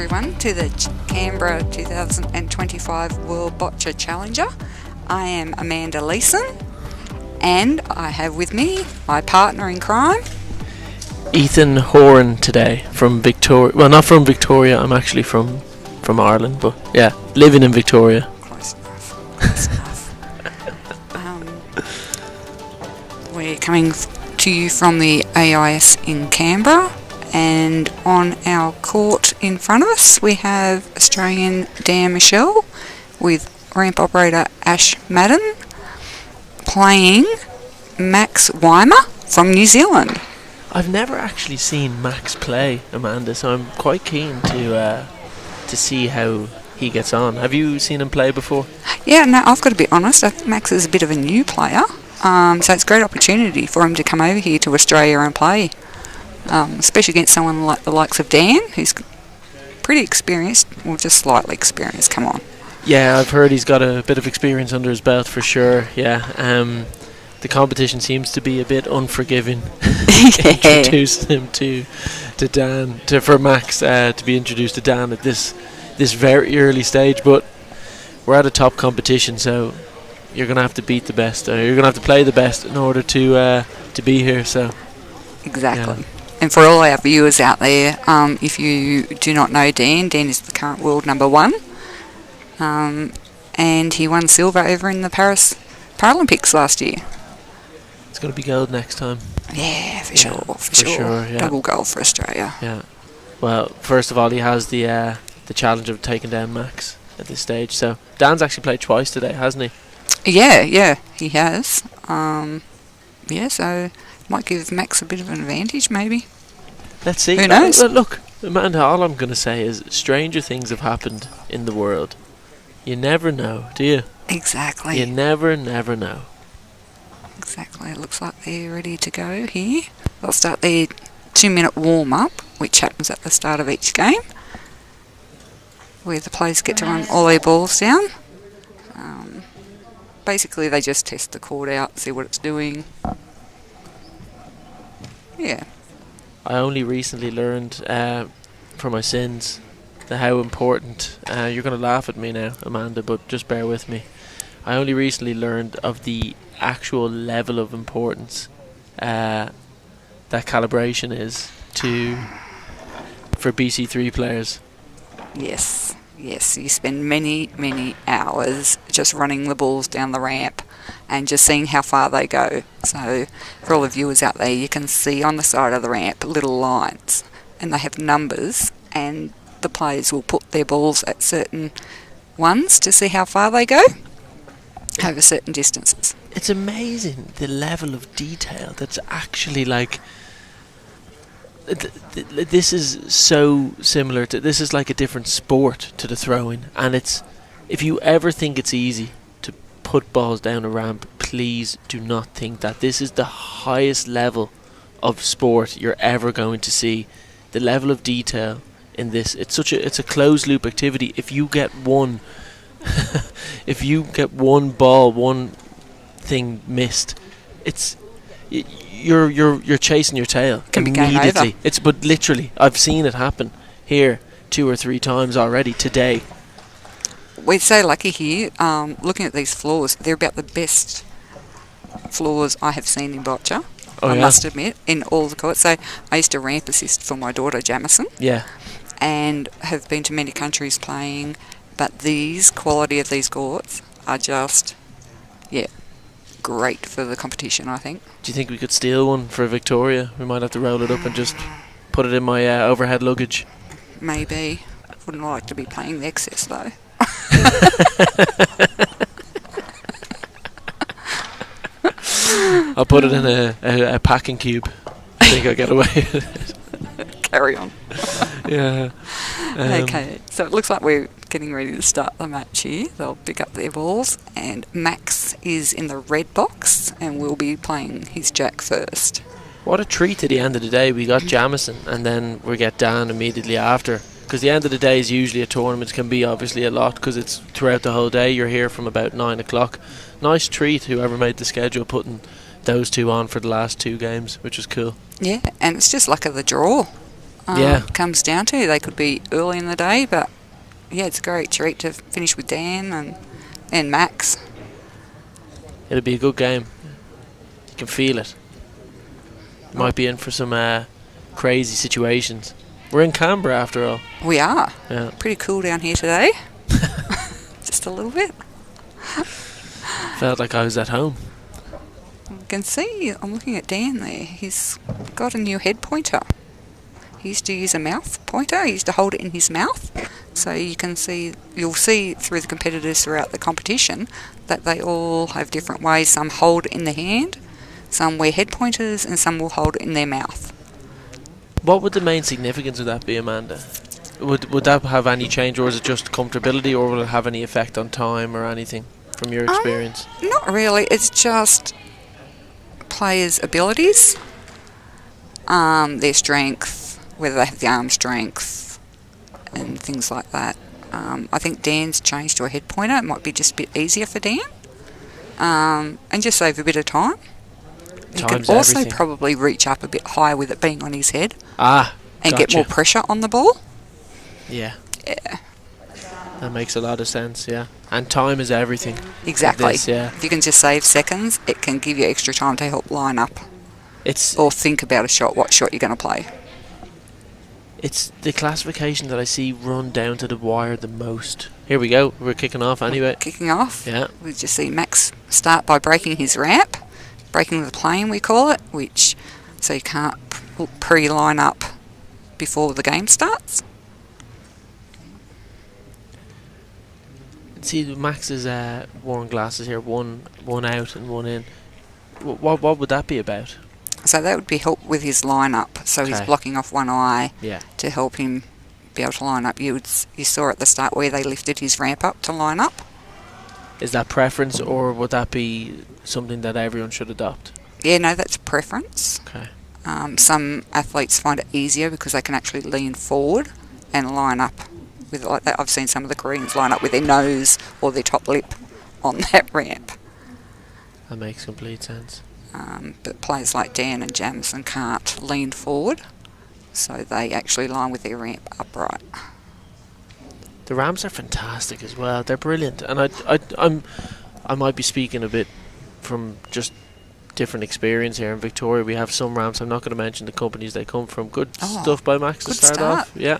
everyone to the Canberra 2025 World Boccia Challenger. I am Amanda Leeson, and I have with me my partner in crime, Ethan Horan today from Victoria. Well, not from Victoria, I'm actually from Ireland, but yeah, living in Victoria. Close enough. We're coming to you from the AUS in Canberra, and on our court in front of us we have Australian Dan Michel with ramp operator Ash Madden playing Max Wymer from New Zealand. I've never actually seen Max play, Amanda, so I'm quite keen to see how he gets on. Have you seen him play before? Yeah, no, I've got to be honest, I think Max is a bit of a new player, so it's a great opportunity for him to come over here to Australia and play, especially against someone like the likes of Dan, who's pretty experienced, or just slightly experienced, come on. Yeah, I've heard he's got a bit of experience under his belt for sure, yeah. The competition seems to be a bit unforgiving. Introducing him to Dan, for Max to be introduced to Dan at this very early stage, but we're at a top competition, so you're going to have to beat the best, or you're going to have to play the best in order to be here, so. Exactly. Yeah. And for all our viewers out there, if you do not know Dan is the current world number one, and he won silver over in the Paris Paralympics last year. It's going to be gold next time. Yeah, for sure. Yeah. Double gold for Australia. Yeah. Well, first of all, he has the challenge of taking down Max at this stage. So Dan's actually played twice today, hasn't he? Yeah, he has. So might give Max a bit of an advantage, maybe. Let's see. Who knows? Look, Amanda, all I'm going to say is stranger things have happened in the world. You never know, do you? Exactly. You never know. Exactly. It looks like they're ready to go here. They'll start their 2-minute warm-up, which happens at the start of each game, where the players get to run all their balls down. Basically, they just test the court out, see what it's doing. Yeah. I only recently learned for my sins how important, you're going to laugh at me now, Amanda, but just bear with me. I only recently learned of the actual level of importance that calibration is for BC3 players. Yes, you spend many hours just running the balls down the ramp and just seeing how far they go. So for all the viewers out there, you can see on the side of the ramp little lines, and they have numbers, and the players will put their balls at certain ones to see how far they go over certain distances. It's amazing the level of detail that's actually like. This is so similar to. This is like a different sport to the throwing, and it's. If you ever think it's easy to put balls down a ramp, please do not think that. This is the highest level of sport you're ever going to see. The level of detail in this, it's a closed loop activity. If you get one ball, one thing missed, it's you're chasing your tail immediately. But literally, I've seen it happen here 2 or 3 times already today. We're so lucky here. Looking at these floors, they're about the best floors I have seen in Boccia. I must admit, in all the courts. So I used to ramp assist for my daughter Jamison. Yeah. And have been to many countries playing, but these quality of these courts are just, great for the competition, I think. Do you think we could steal one for Victoria? We might have to roll it up and just put it in my overhead luggage. Maybe. Wouldn't like to be playing the excess though. I'll put it in a packing cube. I think I'll get away with it. Carry on. Yeah. Okay, so it looks like we're getting ready to start the match here. They'll pick up their balls, and Max is in the red box and will be playing his jack first. What a treat at the end of the day. We got Jamison, and then we get Dan immediately after. Because the end of the day is usually a tournament, can be obviously a lot because it's throughout the whole day. You're here from about 9 o'clock. Nice treat, whoever made the schedule, putting those two on for the last 2 games, which was cool. Yeah, and it's just luck of the draw. comes down to. They could be early in the day, but yeah, it's a great treat to finish with Dan and Max. It'll be a good game. You can feel it. Might be in for some crazy situations. We're in Canberra after all. We are. Yeah. Pretty cool down here today. Just a little bit. Felt like I was at home. You can see, I'm looking at Dan there. He's got a new head pointer. He used to use a mouth pointer. He used to hold it in his mouth. So you'll see through the competitors throughout the competition that they all have different ways. Some hold it in the hand, some wear head pointers, and some will hold it in their mouth. What would the main significance of that be, Amanda? Would that have any change, or is it just comfortability, or will it have any effect on time or anything from your experience? Not really. It's just players' abilities, their strength, whether they have the arm strength, and things like that. I think Dan's changed to a head pointer. It might be just a bit easier for Dan, and just save a bit of time. He can also probably reach up a bit higher with it being on his head. And get more pressure on the ball. Yeah. Yeah. That makes a lot of sense, yeah. And time is everything. Exactly. This, yeah. If you can just save seconds, it can give you extra time to help line up. Or think about a shot, what shot you're going to play. It's the classification that I see run down to the wire the most. Here we go. We're kicking off anyway. Kicking off. Yeah. We just see Max start by breaking his ramp. Breaking the plane, we call it, so you can't pre-line up before the game starts. See, Max is worn glasses here, one out and one in. What would that be about? So that would be help with his line-up. So he's blocking off one eye to help him be able to line up. You saw at the start where they lifted his ramp up to line up. Is that preference, or would that be something that everyone should adopt? Yeah, no, that's preference. Okay. Some athletes find it easier because they can actually lean forward and line up with it like that. I've seen some of the Koreans line up with their nose or their top lip on that ramp. That makes complete sense. But players like Dan and Jamison can't lean forward, so they actually line with their ramp upright. The ramps are fantastic as well. They're brilliant, and I might be speaking a bit from just different experience here in Victoria. We have some ramps. I'm not going to mention the companies they come from. Good stuff by Max to start off. Yeah.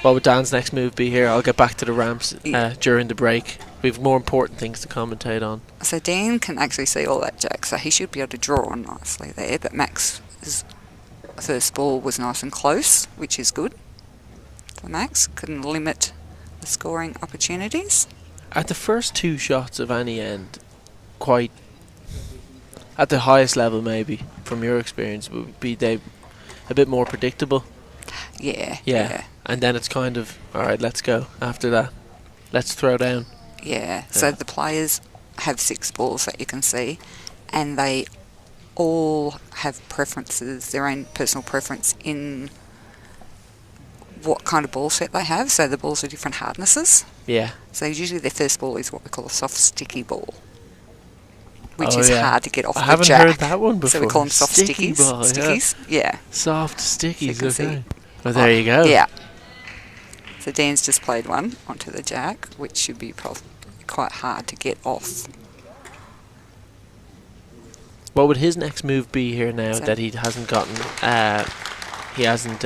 What would Dan's next move be here? I'll get back to the ramps during the break. We have more important things to commentate on. So Dan can actually see all that, Jack, so he should be able to draw on nicely there. But Max's first ball was nice and close, which is good. For Max, couldn't limit the scoring opportunities. At the first two shots of any end, quite at the highest level maybe, from your experience, would be they a bit more predictable? Yeah. And then it's kind of, alright, let's go after that. Let's throw down. Yeah, so the players have 6 balls that you can see, and they all have preferences, their own personal preference in what kind of ball set they have. So the balls are different hardnesses. Yeah. So usually their first ball is what we call a soft sticky ball, which is hard to get off the jack. I haven't heard that one before. So we call them soft stickies. Ball, stickies, yeah. Soft stickies, okay. Well, there you go. Yeah. So Dan's just played one onto the jack, which should be probably quite hard to get off. What would his next move be here now that he hasn't gotten... he hasn't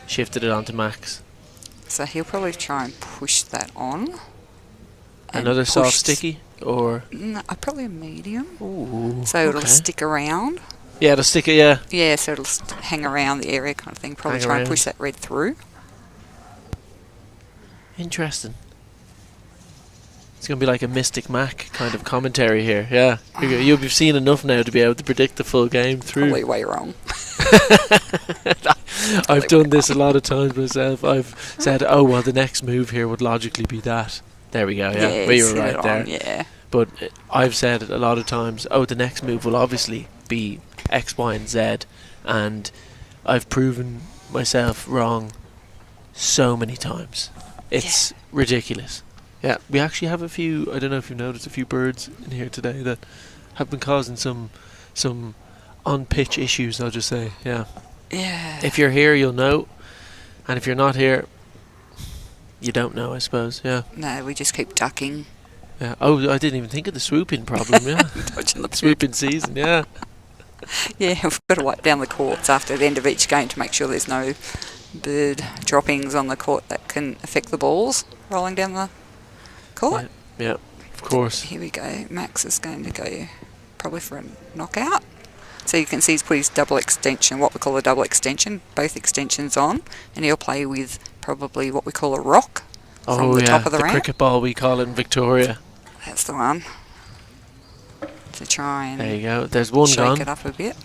shifted it onto Max? So he'll probably try and push that on. Another soft sticky? Or no, probably a medium. Ooh, so it'll stick around. Yeah, it'll stick it, yeah. Yeah, so it'll hang around the area kind of thing. Probably try and push that red through. Interesting. It's going to be like a Mystic Mac kind of commentary here. Yeah. You've seen enough now to be able to predict the full game through. Probably way wrong. I've done this a lot of times myself. I've said, oh, well, the next move here would logically be that. There we go, yeah. We were right there. Yeah. But I've said a lot of times, oh, the next move will obviously be X, Y, and Z. And I've proven myself wrong so many times. It's ridiculous. Yeah, we actually have a few, I don't know if you've noticed, a few birds in here today that have been causing some on-pitch issues, I'll just say, yeah. Yeah. If you're here, you'll know, and if you're not here, you don't know, I suppose. Yeah. No, we just keep ducking. Yeah. Oh, I didn't even think of the swooping problem. Yeah. Dodging the Swooping season. Yeah. Yeah, we've got to wipe down the courts after the end of each game to make sure there's no bird droppings on the court that can affect the balls rolling down the court. Yeah, of course. Here we go. Max is going to go probably for a knockout. So you can see he's put his double extension, what we call a double extension, both extensions on, and he'll play with probably what we call a rock from the top of the ramp. Cricket ball we call it in Victoria. That's the one. To try and there you go. There's one shake gone. it up a bit.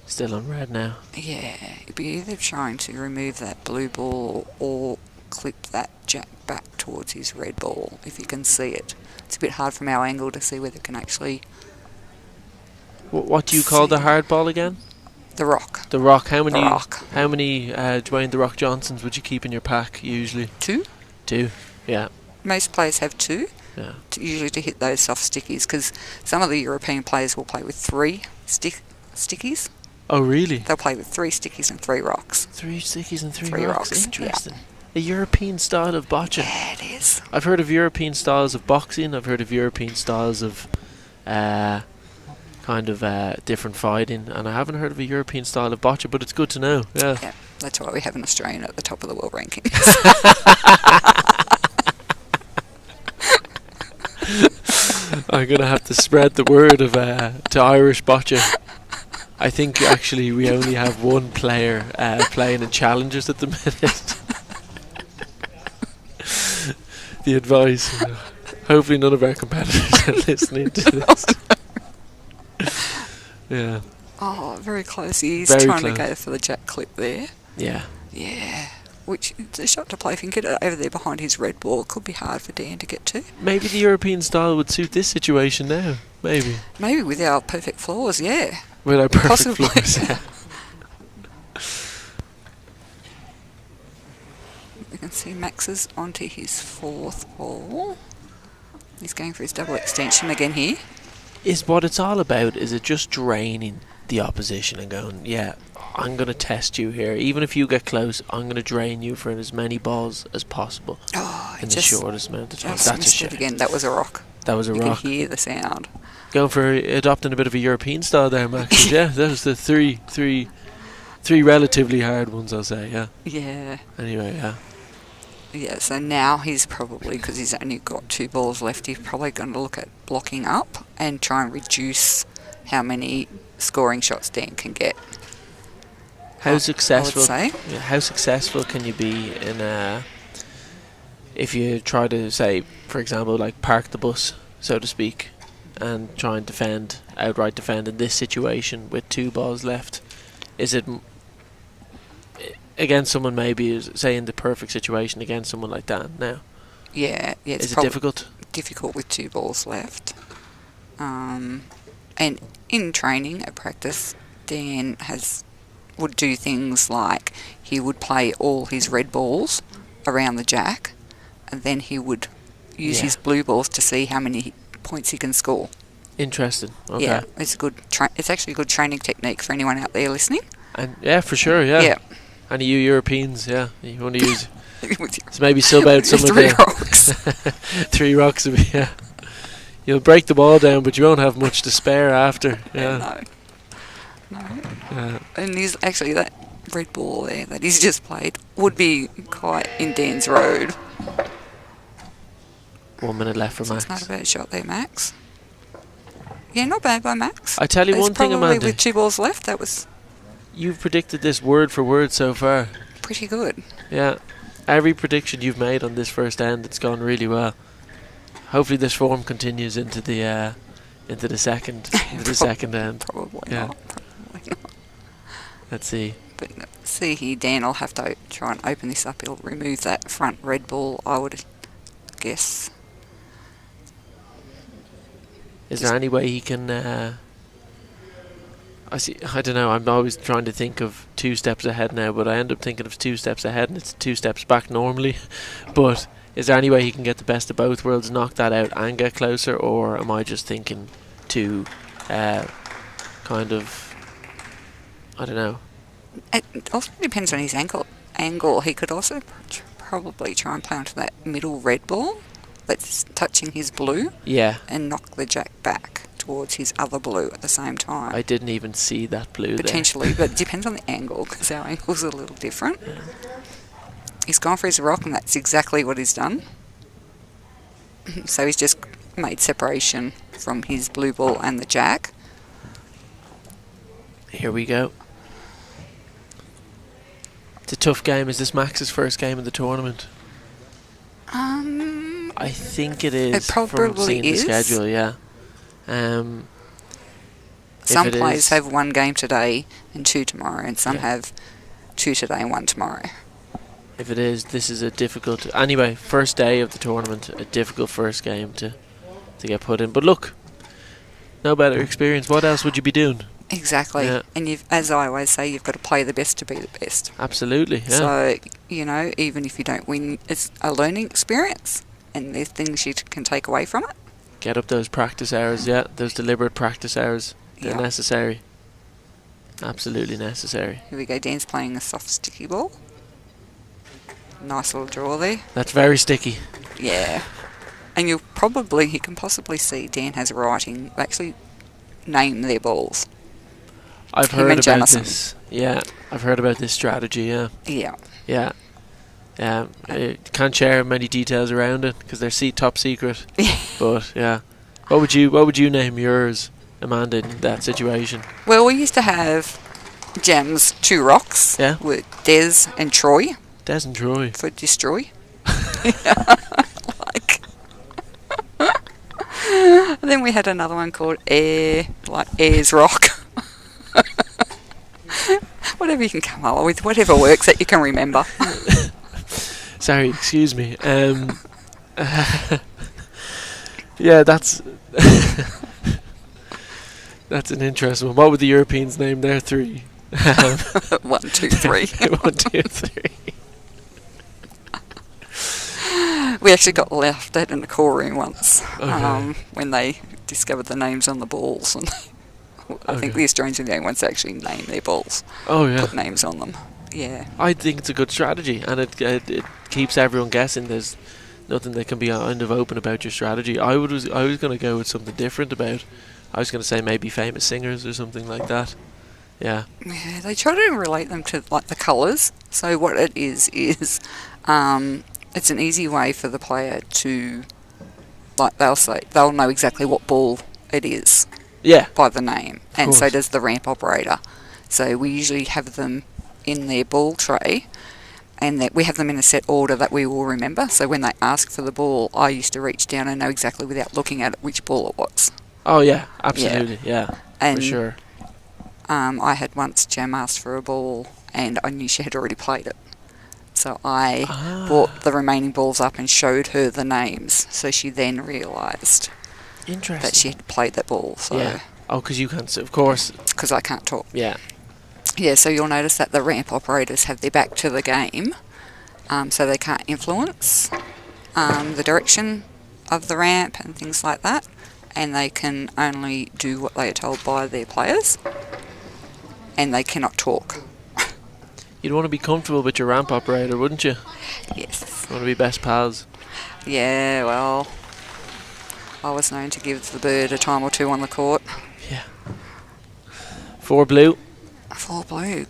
Still on red now. Yeah, it'd be either trying to remove that blue ball or clip that jack back towards his red ball, if you can see it. It's a bit hard from our angle to see whether it can actually... What do you call the hard ball again? The rock. The rock. How many? The rock. How many Dwayne the Rock Johnsons would you keep in your pack usually? 2. 2. Yeah. Most players have 2. Yeah. Usually to hit those soft stickies, because some of the European players will play with 3 stickies. Oh, really? They'll play with 3 stickies and 3 rocks. 3 stickies and 3 3 rocks. rocks. Interesting. A European style of boccia. Yeah, it is. I've heard of European styles of boxing. I've heard of European styles of different fighting, and I haven't heard of a European style of boccia, but it's good to know. Yeah. Yeah, that's why we have an Australian at the top of the world rankings. I'm going to have to spread the word of to Irish boccia. I think actually we only have one player playing in challengers at the minute. The advice. Hopefully none of our competitors are listening to this. Yeah. Oh, very close. He's Very trying close. to go for the jack clip there. Yeah. Yeah. Which, it's a shot to play. If you can get it over there behind his red ball, it could be hard for Dan to get to. Maybe the European style would suit this situation now. Maybe. Maybe with our perfect floors, yeah. With our perfect Possibly. floors, yeah. We can see Max is onto his 4th ball. He's going for his double extension again here. Is what it's all about, is it just draining the opposition and going, yeah, I'm going to test you here. Even if you get close, I'm going to drain you for as many balls as possible in the shortest amount of time. Just That's a missed it shame. again. That was a rock. That was a You rock. can hear the sound. Going for adopting a bit of a European style there, Max. Yeah, that was the three relatively hard ones, I'll say. Yeah. Yeah. Anyway, yeah. Yeah, so now he's probably, because he's only got 2 balls left, he's probably going to look at blocking up and try and reduce how many scoring shots Dan can get. How successful? I would say. Yeah, how successful can you be in if you try to say, for example, like park the bus, so to speak, and try and outright defend in this situation with 2 balls left? Is it against someone maybe, say in the perfect situation against someone like that now? Yeah, it's Is it difficult? Difficult with 2 balls left. And in training at practice, Dan would do things like he would play all his red balls around the jack, and then he would use his blue balls to see how many points he can score. Interesting. Okay. Yeah, it's a good. It's actually a good training technique for anyone out there listening. And yeah, for sure. Yeah. Yeah. And you Europeans, yeah, you want to use. With So maybe sub out some of 3 the rocks. 3 rocks. Yeah. You'll break the ball down, but you won't have much to spare after. Yeah. No. Yeah. And he's actually that red ball there that he's just played would be quite in Dan's road. 1 minute left for So Max. it's not a bad shot there, Max. Yeah, not bad by Max. I tell you one thing, probably Amanda. with 2 balls left, that was You've predicted this word for word so far. pretty good. Yeah. Every prediction you've made on this first end, it's gone really well. Hopefully this form continues into the second end. Probably Yeah. not. Probably not. Let's see. But see here, Dan will have to try and open this up. He'll remove that front red ball, I would guess. Is there any way he can? I don't know. I'm always trying to think of 2 steps ahead now, but I end up thinking of 2 steps ahead, and it's 2 steps back normally. But is there any way he can get the best of both worlds, knock that out, and get closer, or am I just thinking too kind of, I don't know. It also depends on his angle. He could also probably try and play onto that middle red ball that's touching his blue. Yeah. And knock the jack back towards his other blue at the same time. I didn't even see that blue Potentially, but it depends on the angle, because our angle's a little different. Yeah. He's gone for his rock, and that's exactly what he's done. So he's just made separation from his blue ball and the jack. Here we go. It's a tough game. Is this Max's first game of the tournament? I think it is. It probably from seeing is. The schedule, yeah. Some players have one game today and two tomorrow, and some have two today and one tomorrow. If it is, this is a difficult... Anyway, first day of the tournament, a difficult first game to get put in. But look, no better experience. What else would you be doing? Exactly. Yeah. And as I always say, you've got to play the best to be the best. Absolutely, yeah. So, even if you don't win, it's a learning experience, and there's things you can take away from it. Get up those practice hours, those deliberate practice hours. They're necessary. Absolutely necessary. Here we go, Dan's playing a soft sticky ball. Nice little draw there. That's very sticky. Yeah. And you can possibly see Dan has writing. They actually name their balls. I've heard about this. Yeah, I've heard about this strategy, yeah. Yeah. Can't share many details around it because they're top secret. But, yeah. What would you name yours, Amanda, in that situation? Well, we used to have gems, 2 rocks. Yeah. With Des and Troy. Des and Troy. For destroy. And then we had another one called Air, like Air's Rock. Whatever you can come up with, whatever works that you can remember. Sorry, excuse me. Yeah, that's that's an interesting one. What would the Europeans name their 3? 1, 2, 3. 1, 2, 3. We actually got laughed at in the call room once when they discovered the names on the balls, and I think the Australians are the only ones that actually name their balls. Oh yeah, put names on them. Yeah, I think it's a good strategy, and it keeps everyone guessing. There's nothing that can be kind of open about your strategy. I was going to go with something different about. I was going to say maybe famous singers or something like that. Yeah. Yeah, they try to relate them to like the colours. So what it is it's an easy way for the player to, like they'll know exactly what ball it is. Yeah. By the name, and so does the ramp operator. So we usually have them in their ball tray, and that we have them in a set order that we will remember. So when they ask for the ball, I used to reach down and know exactly without looking at it which ball it was. Oh yeah, absolutely, yeah, and, for sure. I had once Jam asked for a ball, and I knew she had already played it. So I brought the remaining balls up and showed her the names. So she then realised that she had played that ball. So yeah. Oh, because you can't, of course. Because I can't talk. Yeah. Yeah, so you'll notice that the ramp operators have their back to the game, so they can't influence the direction of the ramp and things like that, and they can only do what they are told by their players, and they cannot talk. You'd want to be comfortable with your ramp operator, wouldn't you? Yes. You want to be best pals. Yeah, well, I was known to give the bird a time or two on the court. Yeah. 4 blue. 4 blue.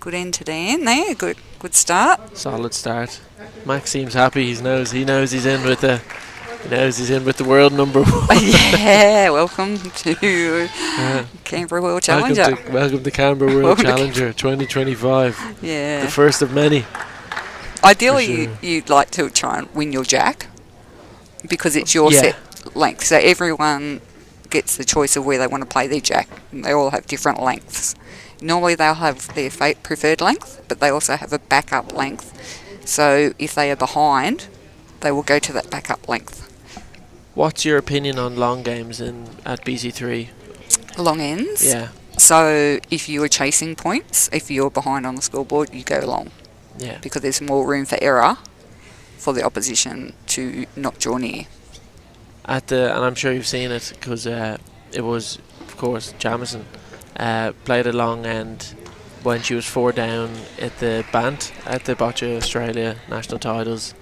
Good end to Dan there. Good start. Solid start. Max seems happy. He knows he's in with the world number 1. Yeah, welcome to Canberra World Challenger. Welcome to Canberra World Challenger 2025. Yeah. The first of many. Ideally, you'd like to try and win your jack because it's your set length. So everyone gets the choice of where they want to play their jack. And they all have different lengths. Normally they'll have their preferred length, but they also have a backup length. So if they are behind, they will go to that backup length. What's your opinion on long games at BC3? Long ends? Yeah. So if you are chasing points, if you're behind on the scoreboard, you go long. Yeah. Because there's more room for error for the opposition to not draw near. And I'm sure you've seen it because it was, of course, Jamison played a long end when she was 4 down at the Bant at the Boccia Australia national titles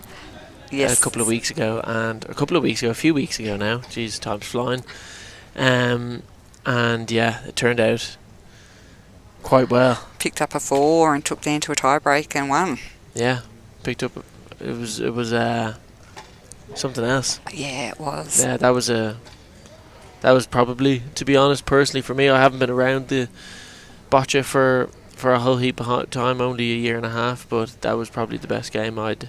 Yes. a couple of weeks ago, a few weeks ago now. Jeez, time's flying. And yeah, it turned out quite well. Picked up a 4 and took Dan to a tie break and won. Yeah, picked up. It was something else. Yeah, it was. Yeah, that was probably, to be honest, personally for me, I haven't been around the boccia for a whole heap of time, only a year and a half, but that was probably the best game I'd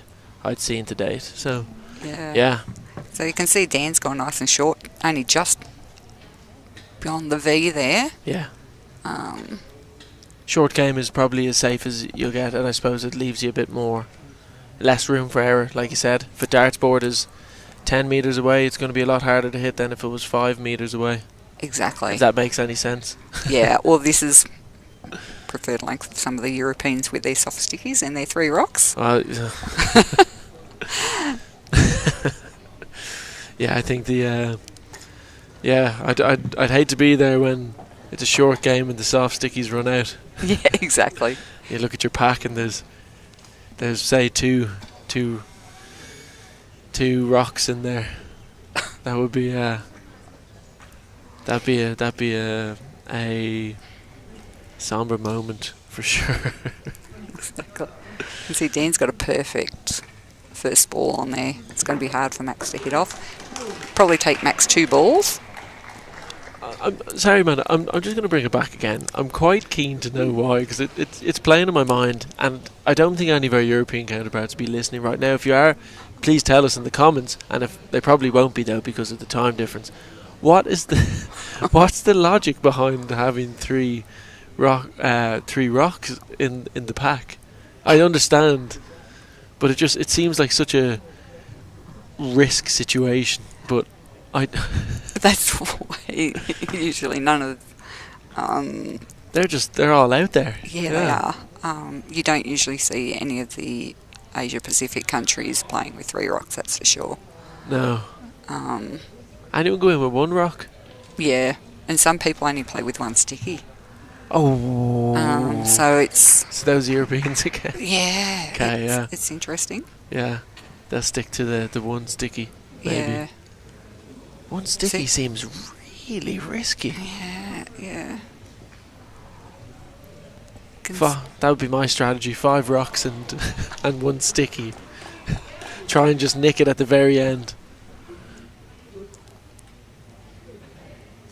seen to date. So yeah. So you can see Dan's gone nice and short, only just beyond the V there. Yeah. Short game is probably as safe as you'll get, and I suppose it leaves you a bit less room for error, like you said. If a darts board is 10 metres away, it's going to be a lot harder to hit than if it was 5 metres away. Exactly. If that makes any sense. Yeah, well, this is preferred length of some of the Europeans with their soft stickies and their 3 rocks. Yeah, I think I'd hate to be there when it's a short game and the soft stickies run out. Yeah, exactly. You look at your pack and there's say two rocks in there. That would be that'd be a somber moment for sure. Exactly. You can see Dan's got a perfect first ball on there. It's going to be hard for Max to hit off. Probably take Max 2 balls. I'm sorry, man. I'm just going to bring it back again. I'm quite keen to know why, because it's playing in my mind, and I don't think any of our European counterparts will be listening right now. If you are, please tell us in the comments, and if they probably won't be though because of the time difference. What's the logic behind having three rocks in the pack? I understand, but it seems like such a risk situation. But that's why usually none of they're all out there. Yeah, they are. You don't usually see any of the Asia Pacific countries playing with 3 rocks, that's for sure. No. Anyone go in with 1 rock? Yeah, and some people only play with 1 sticky. Oh. So it's those Europeans again. Yeah. Okay. It's interesting. Yeah, they'll stick to the 1 sticky. Maybe. Yeah. 1 sticky seems really risky. Yeah. That would be my strategy: 5 rocks and 1 sticky. Try and just nick it at the very end.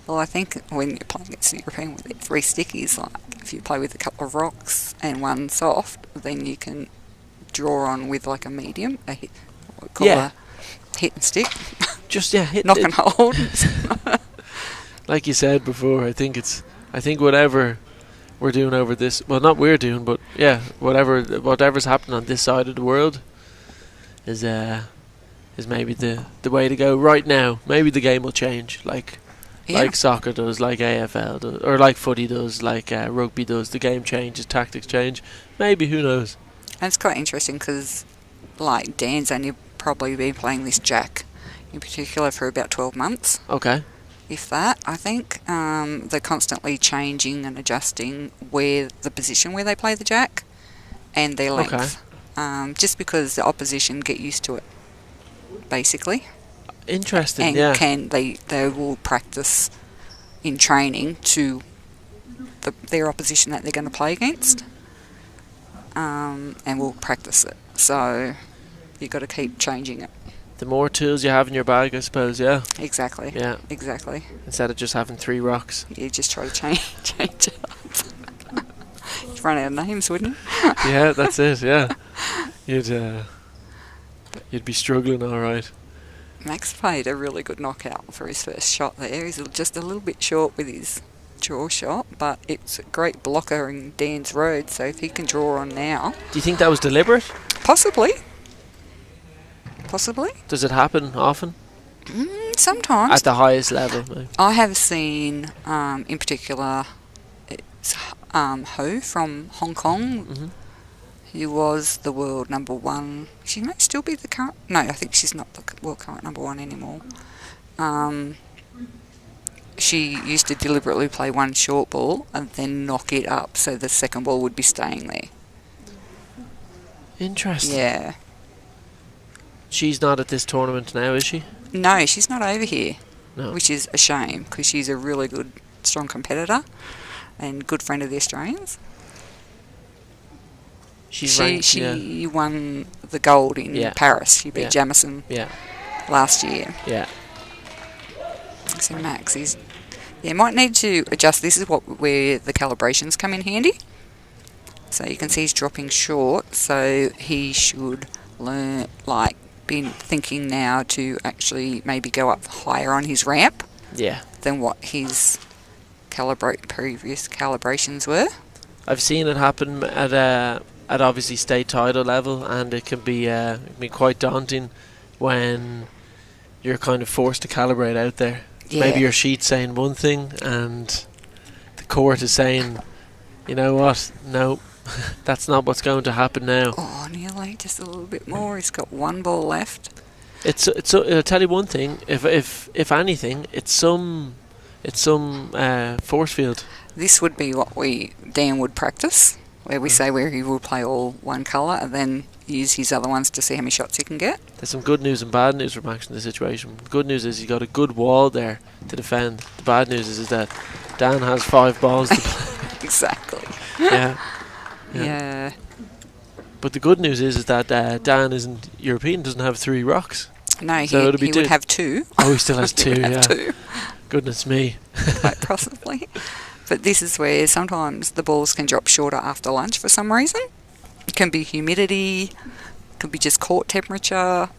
Well, I think when you're playing against the European with 3 stickies, like if you play with a couple of rocks and 1 soft, then you can draw on with like a medium, a hit and stick. Just hit, knock and hold. Like you said before, I think whatever we're doing over this, well, not we're doing, but yeah, whatever's happening on this side of the world is maybe the way to go right now. Maybe the game will change, like soccer does, like AFL does, or like footy does, like rugby does. The game changes, tactics change. Maybe, who knows? And it's quite interesting because, like, Dan's only probably been playing this jack in particular for about 12 months. Okay. If that, I think. They're constantly changing and adjusting the position where they play the jack and their length. Okay. Just because the opposition get used to it, basically. Interesting, and they will practice in training to their opposition that they're going to play against, and will practice it. So you've got to keep changing it. The more tools you have in your bag, I suppose, yeah? Exactly. Yeah. Exactly. Instead of just having 3 rocks. You just try to change it up. You'd run out of names, wouldn't you? Yeah, that's it, yeah. You'd be struggling, all right. Max played a really good knockout for his first shot there. He's just a little bit short with his draw shot, but it's a great blocker in Dan's road, so if he can draw on now... Do you think that was deliberate? Possibly. Does it happen often? Sometimes. At the highest level, maybe. I have seen, in particular, it's Ho from Hong Kong. Mm-hmm. Who was the world number 1. She may still be the current... No, I think she's not the world current number 1 anymore. she used to deliberately play one short ball and then knock it up so the second ball would be staying there. Interesting. Yeah. She's not at this tournament now, is she? No, she's not over here, No. which is a shame because she's a really good, strong competitor and good friend of the Australians. She won the gold in Paris. She beat Jamison last year. Yeah. So Max might need to adjust. This is where the calibrations come in handy. So you can see he's dropping short. So he should learn, be thinking now to actually maybe go up higher on his ramp. Yeah. Than what his previous calibrations were. I've seen it happen at obviously state title level, and it can be quite daunting when you're kind of forced to calibrate out there. Yeah. Maybe your sheet's saying one thing and the court is saying, you know what, no, that's not what's going to happen now. Oh, nearly, just a little bit more. He's got one ball left. I'll tell you one thing, if anything, it's some force field. This would be what Dan would practice, where we say where he will play all one colour and then use his other ones to see how many shots he can get. There's some good news and bad news for Max in this situation. The good news is he's got a good wall there to defend. The bad news is that Dan has 5 balls to play. Exactly. Yeah. But the good news is that Dan isn't European, doesn't have 3 rocks. No, so he would have 2. Oh, he still has 2, yeah. 2. Goodness me. Quite possibly. But this is where sometimes the balls can drop shorter after lunch for some reason. It can be humidity, could be just court temperature.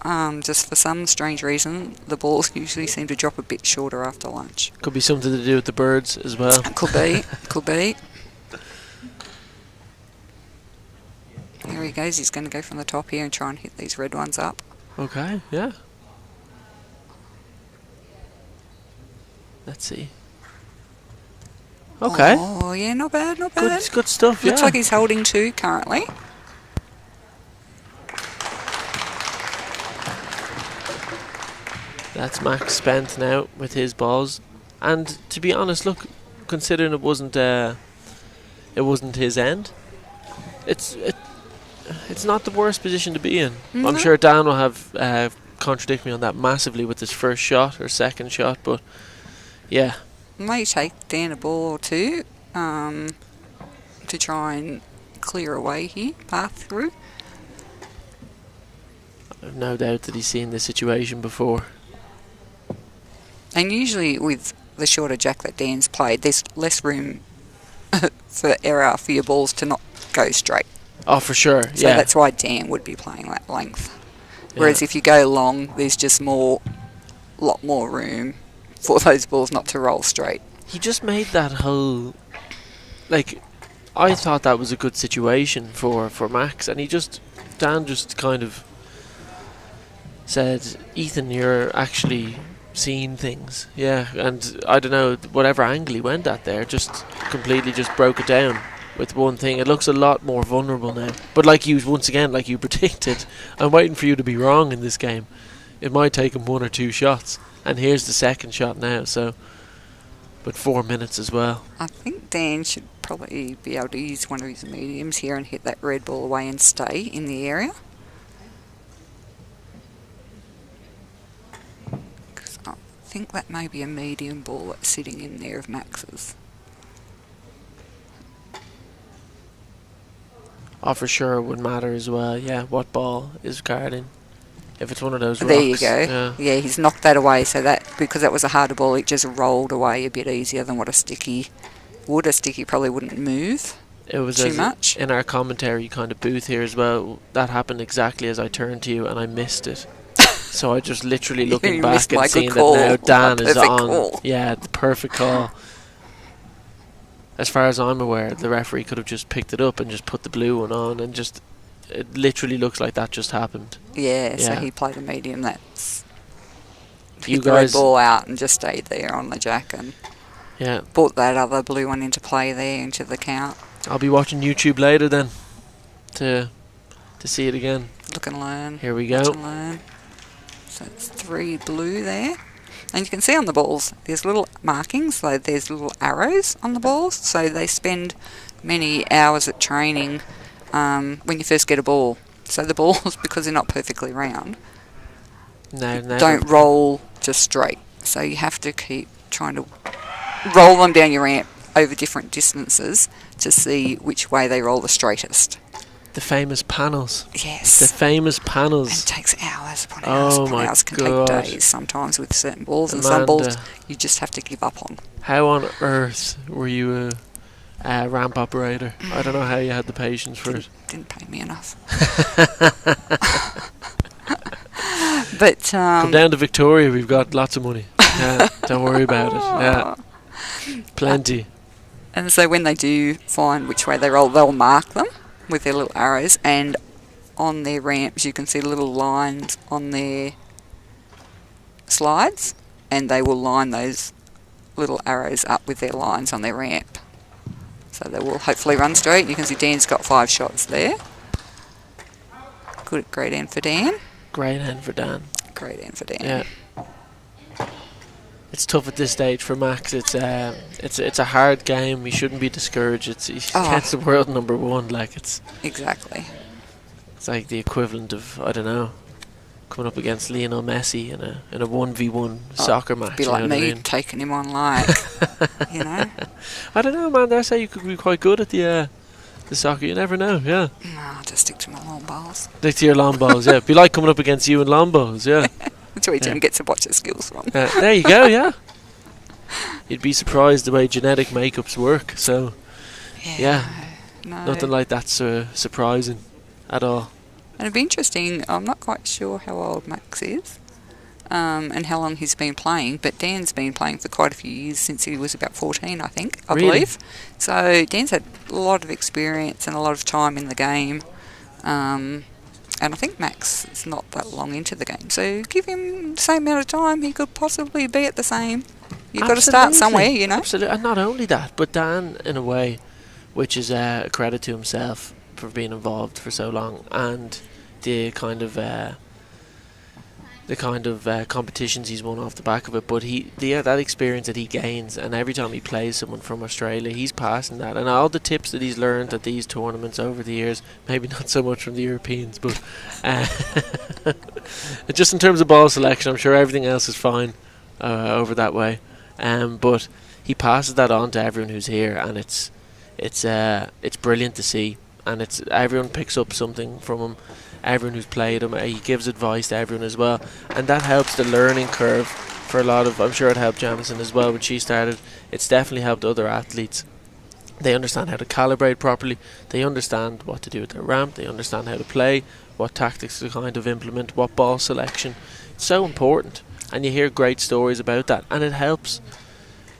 Just for some strange reason, the balls usually seem to drop a bit shorter after lunch. Could be something to do with the birds as well. Could be. Here he goes. He's going to go from the top here and try and hit these red ones up. Okay, yeah. Let's see. Okay. Oh, yeah, not bad. Good stuff, Looks like he's holding 2 currently. That's Max spent now with his balls. And to be honest, look, considering it wasn't his end, it's not the worst position to be in. Mm-hmm. I'm sure Dan will have contradict me on that massively with his first shot or second shot, but yeah. May take Dan a ball or 2 to try and clear away here, path through. I've no doubt that he's seen this situation before. And usually with the shorter jack that Dan's played, there's less room for error for your balls to not go straight. Oh, for sure, So that's why Dan would be playing that length. Whereas if you go long, there's just lot more room for those balls not to roll straight. He just made that whole... I thought that was a good situation for Max, and Dan just kind of said, Ethan, you're actually seeing things. Yeah, and I don't know, whatever angle he went at there, just completely just broke it down with one thing. It looks a lot more vulnerable now. But like you predicted, I'm waiting for you to be wrong in this game. It might take him 1 or 2 shots. And here's the second shot now, so... But 4 minutes as well. I think Dan should probably be able to use one of his mediums here and hit that red ball away and stay in the area. Because I think that may be a medium ball that's sitting in there of Max's. Oh, for sure it would matter as well. Yeah, what ball is guarding. If it's one of those rocks. There you go. Yeah, he's knocked that away, so because that was a harder ball, it just rolled away a bit easier than what a sticky would. A sticky probably wouldn't move too much. In our commentary kind of booth here as well, that happened exactly as I turned to you and I missed it. So I just literally looking back and seeing that now Dan is on. Call. Yeah, the perfect call. As far as I'm aware, the referee could have just picked it up and just put the blue one on and just... It literally looks like that just happened. Yeah, so he played a medium that's hit the red ball out and just stayed there on the jack and brought that other blue one into play there into the count. I'll be watching YouTube later then to see it again. Look and learn. Here we go. Watch and learn. So it's 3 blue there. And you can see on the balls, there's little markings, so there's little arrows on the balls. So they spend many hours at training when you first get a ball. So the balls, because they're not perfectly round, don't roll just straight. So you have to keep trying to roll them down your ramp over different distances to see which way they roll the straightest. The famous panels. Yes. The famous panels. And it takes hours upon hours upon hours. It can take days sometimes with certain balls. Amanda, and some balls you just have to give up on. How on earth were you a ramp operator? I don't know how you had the patience for it. Didn't pay me enough. But come down to Victoria, we've got lots of money. Yeah, don't worry about it. Yeah, plenty. And so when they do find which way they roll, they'll mark them with their little arrows, and on their ramps you can see little lines on their slides, and they will line those little arrows up with their lines on their ramp. So they will hopefully run straight. You can see Dan's got 5 shots there. Good, great end for Dan. Great end for Dan. Great end for Dan. Yeah. It's tough at this stage for Max. It's a hard game. He shouldn't be discouraged. He's against the world number 1. Like exactly. It's like the equivalent of, I don't know, coming up against Lionel Messi in a 1v1 soccer match. Be like me taking him on, like you know. I don't know, man. They say you could be quite good at the soccer. You never know. Yeah. No, I'll just stick to my long balls. Stick to your long balls. Yeah. Be like coming up against you in long balls. Yeah. That's where Jim gets to watch his skills from. There you go, yeah. You'd be surprised the way genetic makeups work, so yeah. No. Nothing like that's surprising at all. And it'd be interesting, I'm not quite sure how old Max is and how long he's been playing, but Dan's been playing for quite a few years, since he was about 14, I believe. So Dan's had a lot of experience and a lot of time in the game. And I think Max is not that long into the game. So give him the same amount of time, he could possibly be at the same. You've got to start somewhere, you know. Absolutely. And not only that, but Dan, in a way, which is a credit to himself for being involved for so long, and the kind of competitions he's won off the back of it. But that experience that he gains, and every time he plays someone from Australia, he's passing that, and all the tips that he's learned at these tournaments over the years, maybe not so much from the Europeans, but just in terms of ball selection, I'm sure everything else is fine over that way, but he passes that on to everyone who's here, and it's brilliant to see, and everyone picks up something from him. Everyone who's played him, he gives advice to everyone as well, and that helps the learning curve for a lot of. I'm sure it helped Jamison as well when she started. It's definitely helped other athletes. They understand how to calibrate properly. They understand what to do with their ramp. They understand how to play, what tactics to kind of implement, what ball selection. It's so important, and you hear great stories about that, and it helps.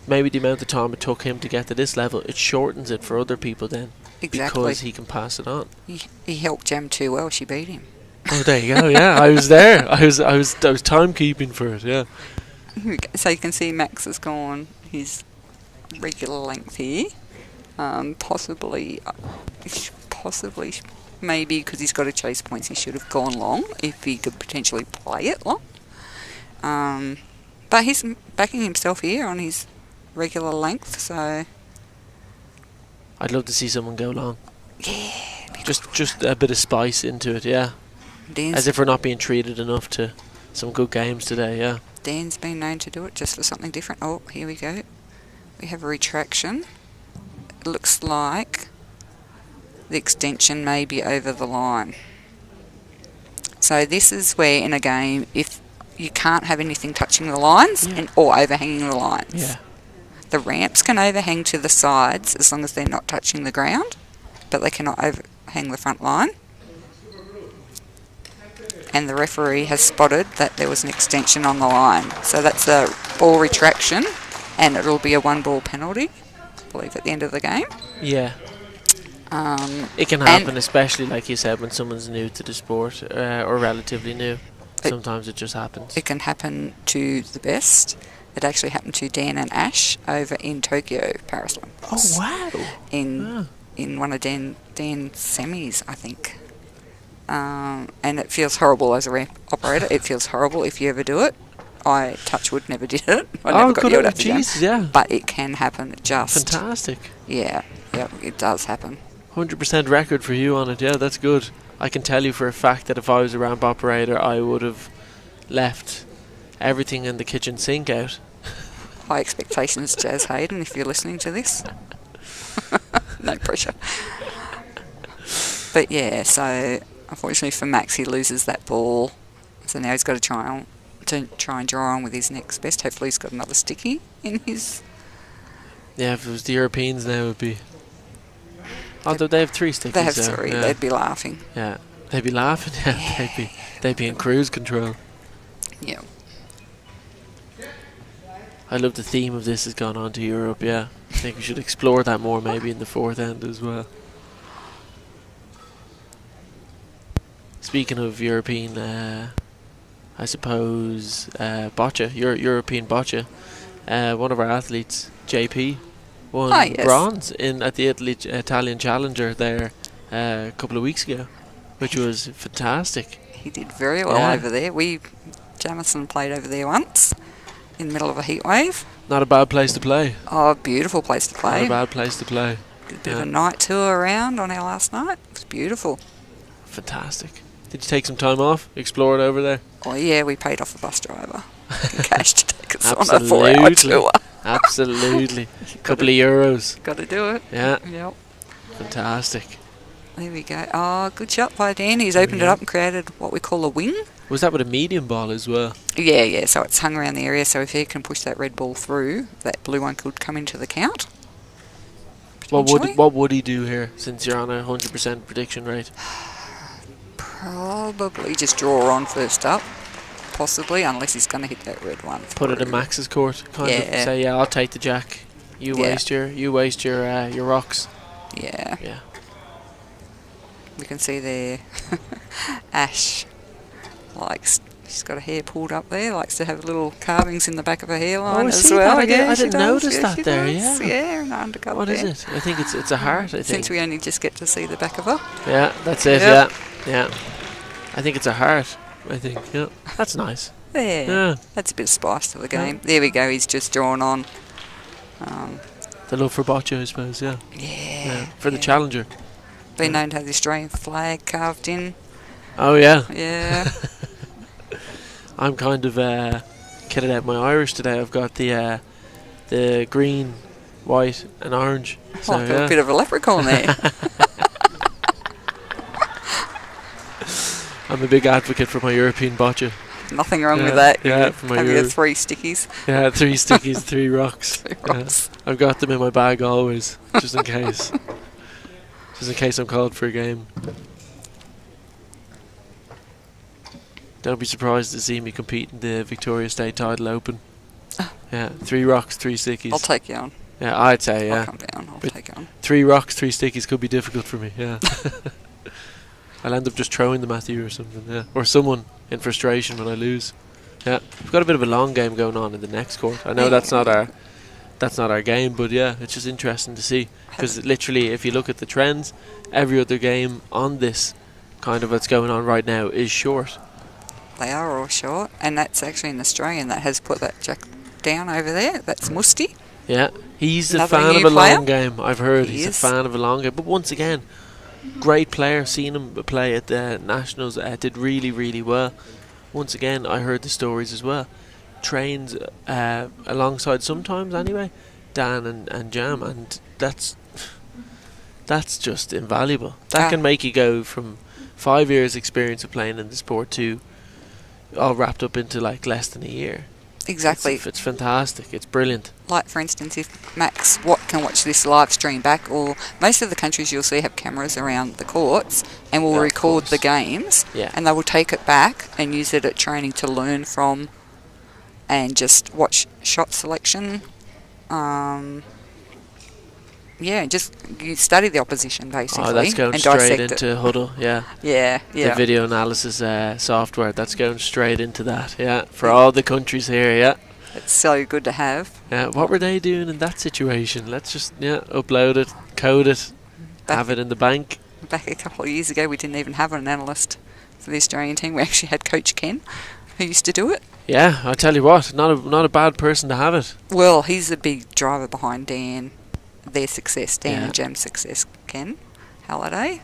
Maybe the amount of time it took him to get to this level, it shortens it for other people then. Exactly. Because he can pass it on. He helped Jem too well. She beat him. Oh, there you go. Yeah, I was there. I was timekeeping for it. Yeah. So you can see Max has gone his regular length here. Possibly, maybe because he's got to chase points, he should have gone long if he could potentially play it long. But he's backing himself here on his regular length, so. I'd love to see someone go long. Yeah. Just a bit of spice into it, yeah. As if we're not being treated enough to some good games today, yeah. Dan's been known to do it just for something different. Oh, here we go. We have a retraction. It looks like the extension may be over the line. So this is where in a game, if you can't have anything touching the lines or overhanging the lines. Yeah. The ramps can overhang to the sides as long as they're not touching the ground, but they cannot overhang the front line. And the referee has spotted that there was an extension on the line. So that's a ball retraction, and it'll be a 1-ball penalty, I believe, at the end of the game. Yeah. It can happen, especially, like you said, when someone's new to the sport, or relatively new. Sometimes it just happens. It can happen to the best. It actually happened to Dan and Ash over in Tokyo Paralympics. Oh, wow. In one of Dan's semis, I think. And it feels horrible as a ramp operator. It feels horrible if you ever do it. Yeah. I, touch wood, never did it. I never got yelled at the game. Jesus, yeah. But it can happen. Fantastic. Yeah, it does happen. 100% record for you on it. Yeah, that's good. I can tell you for a fact that if I was a ramp operator, I would have left everything in the kitchen sink out. High expectations, Jazz Hayden, if you're listening to this. No pressure. But yeah, so unfortunately for Max, he loses that ball. So now he's got to try and draw on with his next best. Hopefully he's got another sticky in his... Yeah, if it was the Europeans now, it would be... Although they have 3 stickies. They have there, 3. yeah. They'd be laughing. Yeah, they'd be laughing. Yeah, they'd be in cruise control. Yeah. I love the theme of this has gone on to Europe. Yeah, I think we should explore that more, maybe in the 4th end as well. Speaking of European, I suppose boccia, European boccia. One of our athletes, JP, won bronze at the Italian Challenger there a couple of weeks ago, which was fantastic. He did very well over there. Jamison played over there once in the middle of a heat wave. Not a bad place to play. Oh, beautiful place to play. Not a bad place to play. Did a bit of a night tour around on our last night. It was beautiful. Fantastic. Did you take some time off? Explore it over there? Oh yeah, we paid off a bus driver. Cash to take us on a 4-hour tour. Absolutely. A couple of euros. Got to do it. Yeah. Yep. Fantastic. There we go. Oh, good shot by Dan. He's opened it up and created what we call a wing. Was that with a medium ball as well? Yeah. So it's hung around the area, so if he can push that red ball through, that blue one could come into the count. What would he do here, since you're on a 100% prediction rate? Probably just draw on first up. Possibly, unless he's going to hit that red one. Put it in Max's court. Kind of say, I'll take the jack. You waste your rocks. Yeah. Yeah. We can see there Ash likes, she's got her hair pulled up there, likes to have little carvings in the back of her hairline as well. I didn't notice that there. Yeah, an undercut. What is it? I think it's a heart, I think. Since we only just get to see the back of her. Yeah, that's it, yeah. I think it's a heart, I think, yeah. That's nice. Yeah. That's a bit of spice to the game. Yeah. There we go, he's just drawn on. The love for boccia, I suppose, yeah. Yeah. For the Challenger. Been known to have the Australian flag carved in. Oh, yeah. Yeah. I'm kind of kitted out my Irish today. I've got the green, white and orange. So, like a bit of a leprechaun there. I'm a big advocate for my European boccia. Nothing wrong with that. Yeah, for my have your 3 stickies. Yeah, 3 stickies, 3 rocks. 3 rocks. I've got them in my bag always, just in case. Just in case I'm called for a game. Don't be surprised to see me compete in the Victoria State Title Open. Yeah, 3 rocks, 3 stickies. I'll take you on. Yeah, I'd say, yeah. I'll come down, I'll take you on. 3 rocks, 3 stickies could be difficult for me, yeah. I'll end up just throwing them at you or something, yeah. Or someone in frustration when I lose. Yeah, we've got a bit of a long game going on in the next court. I know that's not our game, but yeah, it's just interesting to see. Because literally, if you look at the trends, every other game on this kind of what's going on right now is short. They are all short, and that's actually an Australian that has put that jack down over there. That's Musty. Yeah, he's a Another fan of new a player. long game. I've heard He he's is. a fan of a long game. But once again, great player. Seen him play at the Nationals. Did really, really well. Once again, I heard the stories as well. Trains alongside sometimes anyway, Dan and Jam, and that's just invaluable. That can make you go from 5 years experience of playing in the sport to all wrapped up into like less than a year. Exactly. It's fantastic. It's brilliant. Like, for instance, if Max can watch this live stream back, or most of the countries you'll see have cameras around the courts and will record the games, and they will take it back and use it at training to learn from and just watch shot selection. Just you study the opposition basically. Oh, that's going and straight into Huddle, yeah. Yeah. The video analysis software, that's going straight into that, yeah. For all the countries here, yeah. It's so good to have. Yeah, what were they doing in that situation? Let's just, upload it, code it, have it in the bank. Back a couple of years ago, we didn't even have an analyst for the Australian team. We actually had Coach Ken, who used to do it. Yeah, I tell you what, not a bad person to have it. Well, he's a big driver behind their success, Dan Yeah. and Jam's success. Ken Halliday,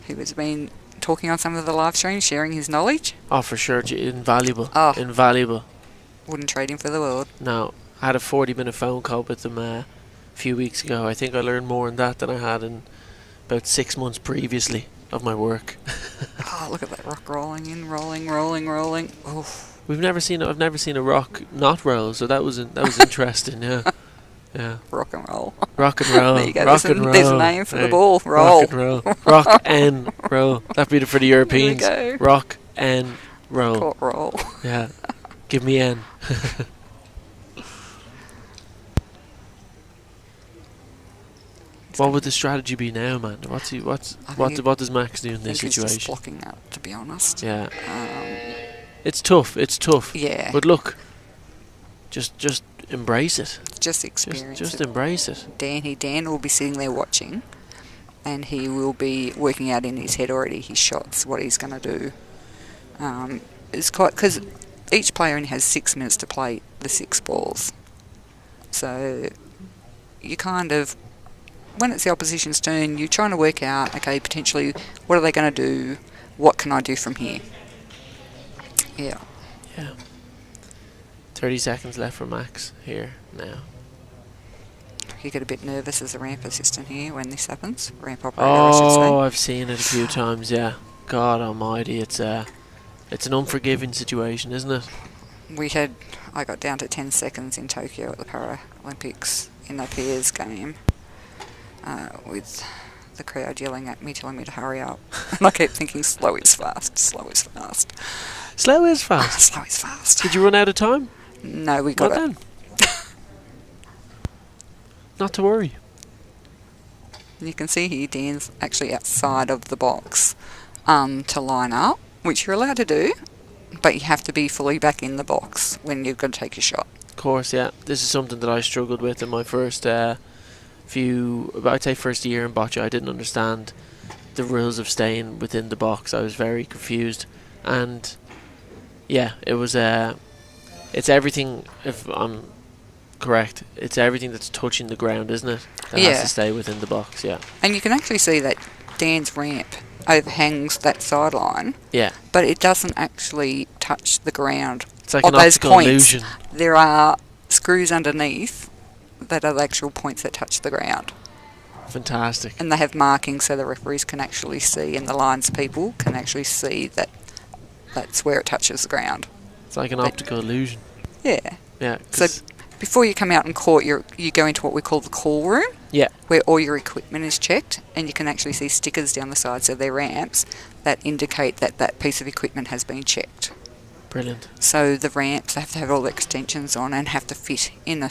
who has been talking on some of the live streams, sharing his knowledge. Oh, for sure, invaluable. Oh. Invaluable. Wouldn't trade him for the world. No, I had a 40-minute phone call with him a few weeks ago. I think I learned more in that than I had in about 6 months previously of my work. Oh, look at that rock rolling in, rolling. Oof. I've never seen a rock not roll, so that was interesting. Yeah, yeah. Rock and roll. Rock and roll. There you go. Rock There's and roll. there's a name for the ball. Roll. Rock and roll. Rock and roll. That'd be for the Europeans. There we go. Rock and roll. Court roll. Yeah. Give me N. What would the strategy be now, man? What does Max do in this He's just situation? blocking out, to be honest. Yeah. It's tough. Yeah. But look, just embrace it. Just experience Just it. embrace it. Dan will be sitting there watching, and he will be working out in his head already his shots, what he's going to do. It's quite, because each player only has 6 minutes to play the 6 balls. So you kind of, when it's the opposition's turn, you're trying to work out, okay, potentially, what are they going to do? What can I do from here? Yeah. Yeah. 30 seconds left for Max here now. You get a bit nervous as a ramp assistant here when this happens. Ramp operator, I should say. Oh, I've seen it a few times, yeah. God almighty, it's an unforgiving situation, isn't it? I got down to 10 seconds in Tokyo at the Paralympics in the pairs game with the crowd yelling at me, telling me to hurry up. And I kept thinking, slow is fast, slow is fast. Slow is fast. Slow is fast. Did you run out of time? No, we got Not it. then. Not to worry. You can see here Dan's actually outside of the box to line up, which you're allowed to do, but you have to be fully back in the box when you're going to take your shot. Of course, yeah. This is something that I struggled with in my first first year in Boccia. I didn't understand the rules of staying within the box. I was very confused, and yeah, it was it's everything, if I'm correct, it's everything that's touching the ground, isn't it? That has to stay within the box, yeah. And you can actually see that Dan's ramp overhangs that sideline. Yeah. But it doesn't actually touch the ground. It's like on an those optical points, illusion. there are screws underneath that are the actual points that touch the ground. Fantastic. And they have markings so the referees can actually see, and the lines people can actually see that that's where it touches the ground. It's like an optical illusion. Yeah. Yeah. So before you come out in court, you go into what we call the call room. Yeah. Where all your equipment is checked, and you can actually see stickers down the sides of their ramps that indicate that that piece of equipment has been checked. Brilliant. So the ramps have to have all the extensions on and have to fit in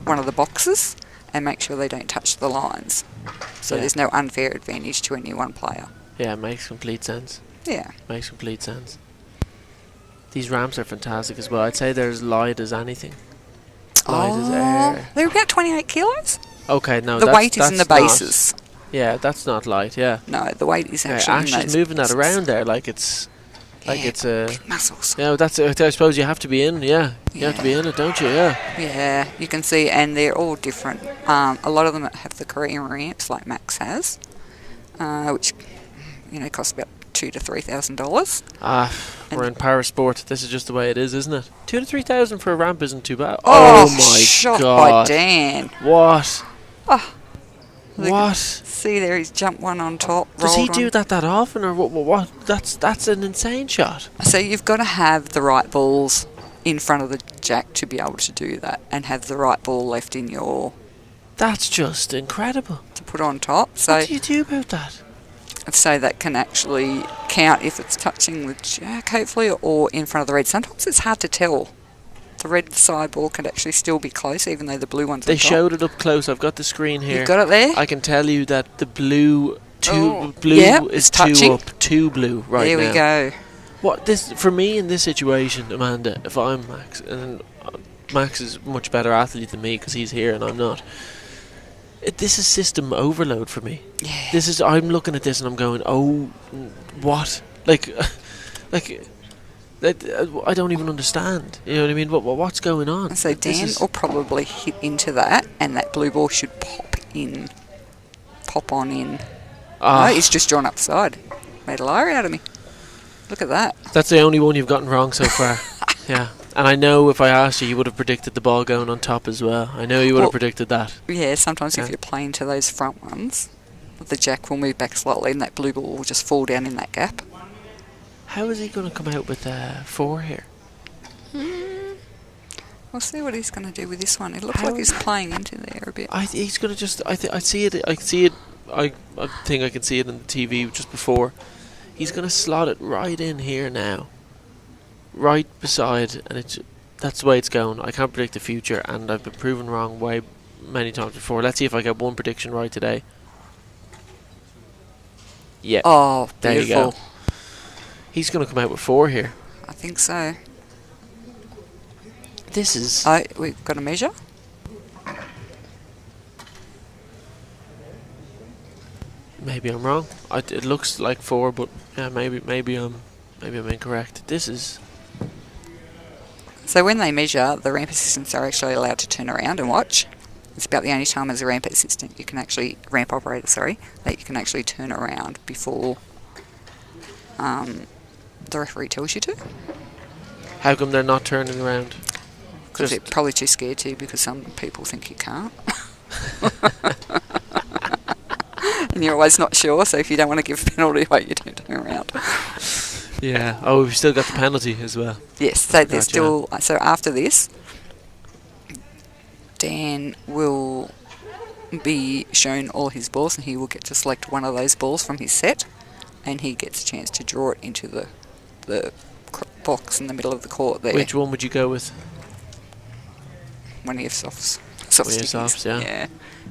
one of the boxes and make sure they don't touch the lines. So there's no unfair advantage to any one player. Yeah, it makes complete sense. Yeah. Makes complete sense. These ramps are fantastic as well. I'd say they're as light as anything. Light as air. They're about 28 kilos. Okay, no, the weight is in the bases. Yeah, that's not light, yeah. No, the weight is actually in Ash those is moving that bases. around there like it's a big muscles. Yeah, that's I suppose you have to be in, yeah. You have to be in it, don't you? Yeah. Yeah, you can see, and they're all different. A lot of them have the Korean ramps like Max has, which cost about $2,000 to $3,000. We're in Parasport. This is just the way it is, isn't it? $2,000 to $3,000 for a ramp isn't too bad. Oh my shot god! By Dan. What? Oh, what? See there, he's jumped one on top. Does he rolled do one. that often, or what? That's an insane shot. So you've got to have the right balls in front of the jack to be able to do that, and have the right ball left in your. That's just incredible. To put on top. So what do you do about that? So that can actually count if it's touching the jack, hopefully, or in front of the red. Sometimes it's hard to tell. The red side ball could actually still be close, even though the blue one's They on top. showed it up close. I've got the screen here. You've got it there? I can tell you that the blue is touching. two blue right now. There we go. What this for me in this situation, Amanda? If I'm Max, and Max is a much better athlete than me because he's here and I'm not. This is system overload for me. Yeah. I'm looking at this and I'm going, oh, what? Like, I don't even understand. You know what I mean? What's going on? So Dan will probably hit into that, and that blue ball should pop on in. No, he's just drawn upside. Made a liar out of me. Look at that. That's the only one you've gotten wrong so far. Yeah. And I know if I asked you, you would have predicted the ball going on top as well. I know you would have predicted that. Yeah, sometimes if you're playing to those front ones, the jack will move back slightly and that blue ball will just fall down in that gap. How is he going to come out with 4 here? We'll see what he's going to do with this one. It looks like he's playing into there a bit. He's going to just... I see it. I think I can see it on the TV just before. He's going to slot it right in here now. Right beside, and that's the way it's going. I can't predict the future, and I've been proven wrong way many times before. Let's see if I get one prediction right today. Yeah. Oh, there beautiful. You go. He's going to come out with 4 here. I think so. This is... Oh, we've got a measure. Maybe I'm wrong. It looks like 4, but yeah, maybe I'm incorrect. This is... So when they measure, the ramp assistants are actually allowed to turn around and watch. It's about the only time as a ramp assistant you can actually, ramp operator, sorry, that you can actually turn around before the referee tells you to. How come they're not turning around? Because they're probably too scared to, because some people think you can't. And you're always not sure, so if you don't want to give a penalty away, you don't turn around. Yeah. Oh, we've still got the penalty as well. Yes, so there's still... So after this, Dan will be shown all his balls, and he will get to select one of those balls from his set, and he gets a chance to draw it into the box in the middle of the court there. Which one would you go with? One of your softs. One of your softs, yeah. Yeah.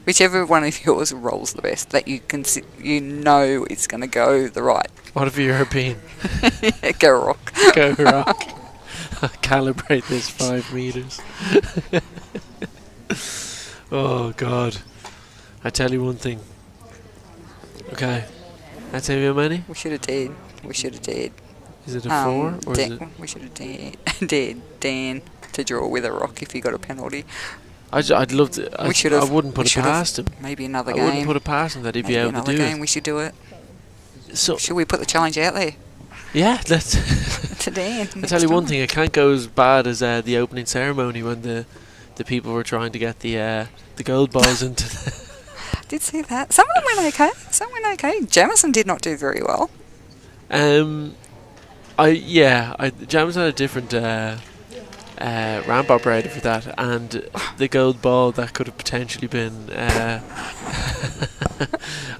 Whichever one of yours rolls the best, that you can know it's going to go the right. What if you're European? Yeah, go rock. Go rock. Calibrate this 5 meters. Oh God! I tell you one thing. Okay, I tell you how many. We should have dared. Is it a 4 or is it? We should have dared Dan to draw with a rock if he got a penalty. I'd love to. I wouldn't put it past him. Maybe another game. I wouldn't put it past him that he'd be able to do another game. it. We should do it. So should we put the challenge out there? Yeah, let's. To Dan. I tell you one thing. It can't go as bad as the opening ceremony when the people were trying to get the gold balls into. I did see that. Some of them went okay. Some went okay. Jamison did not do very well. Jamison had a different ramp operator for that, and the gold ball that could have potentially been.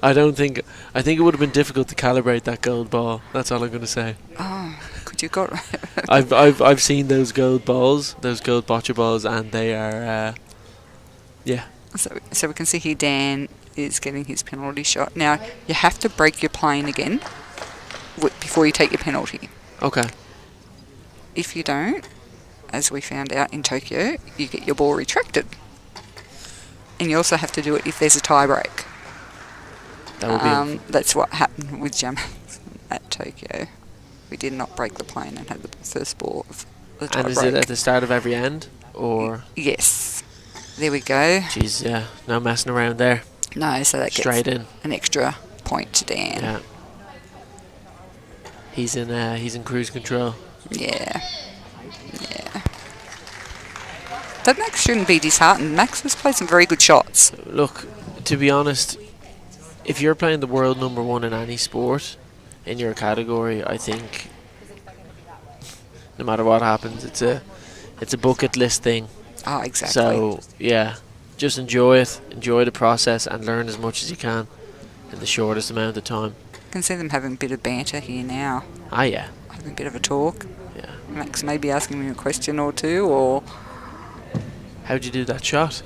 I think it would have been difficult to calibrate that gold ball. That's all I'm going to say. Oh, could you got? I've seen those gold balls, those gold boccia balls, and they are, yeah. So we can see here Dan is getting his penalty shot. Now you have to break your plane again before you take your penalty. Okay. If you don't, as we found out in Tokyo, you get your ball retracted. And you also have to do it if there's a tie break. That would be that's what happened with Jamison at Tokyo. We did not break the plane and had the first ball of the tie break. And is it at the start of every end, or? Yes. There we go. Jeez, yeah. No messing around there. No, so that straight gets in an extra point to Dan. Yeah. He's in cruise control. Yeah. But Max shouldn't be disheartened. Max has played some very good shots. Look, to be honest, if you're playing the world number 1 in any sport in your category, I think no matter what happens, it's a bucket list thing. Oh, exactly. So yeah, just enjoy it, enjoy the process, and learn as much as you can in the shortest amount of time. I can see them having a bit of banter here now. Ah, yeah. Having a bit of a talk. Yeah. Max may be asking me a question or two, or... How'd you do that shot?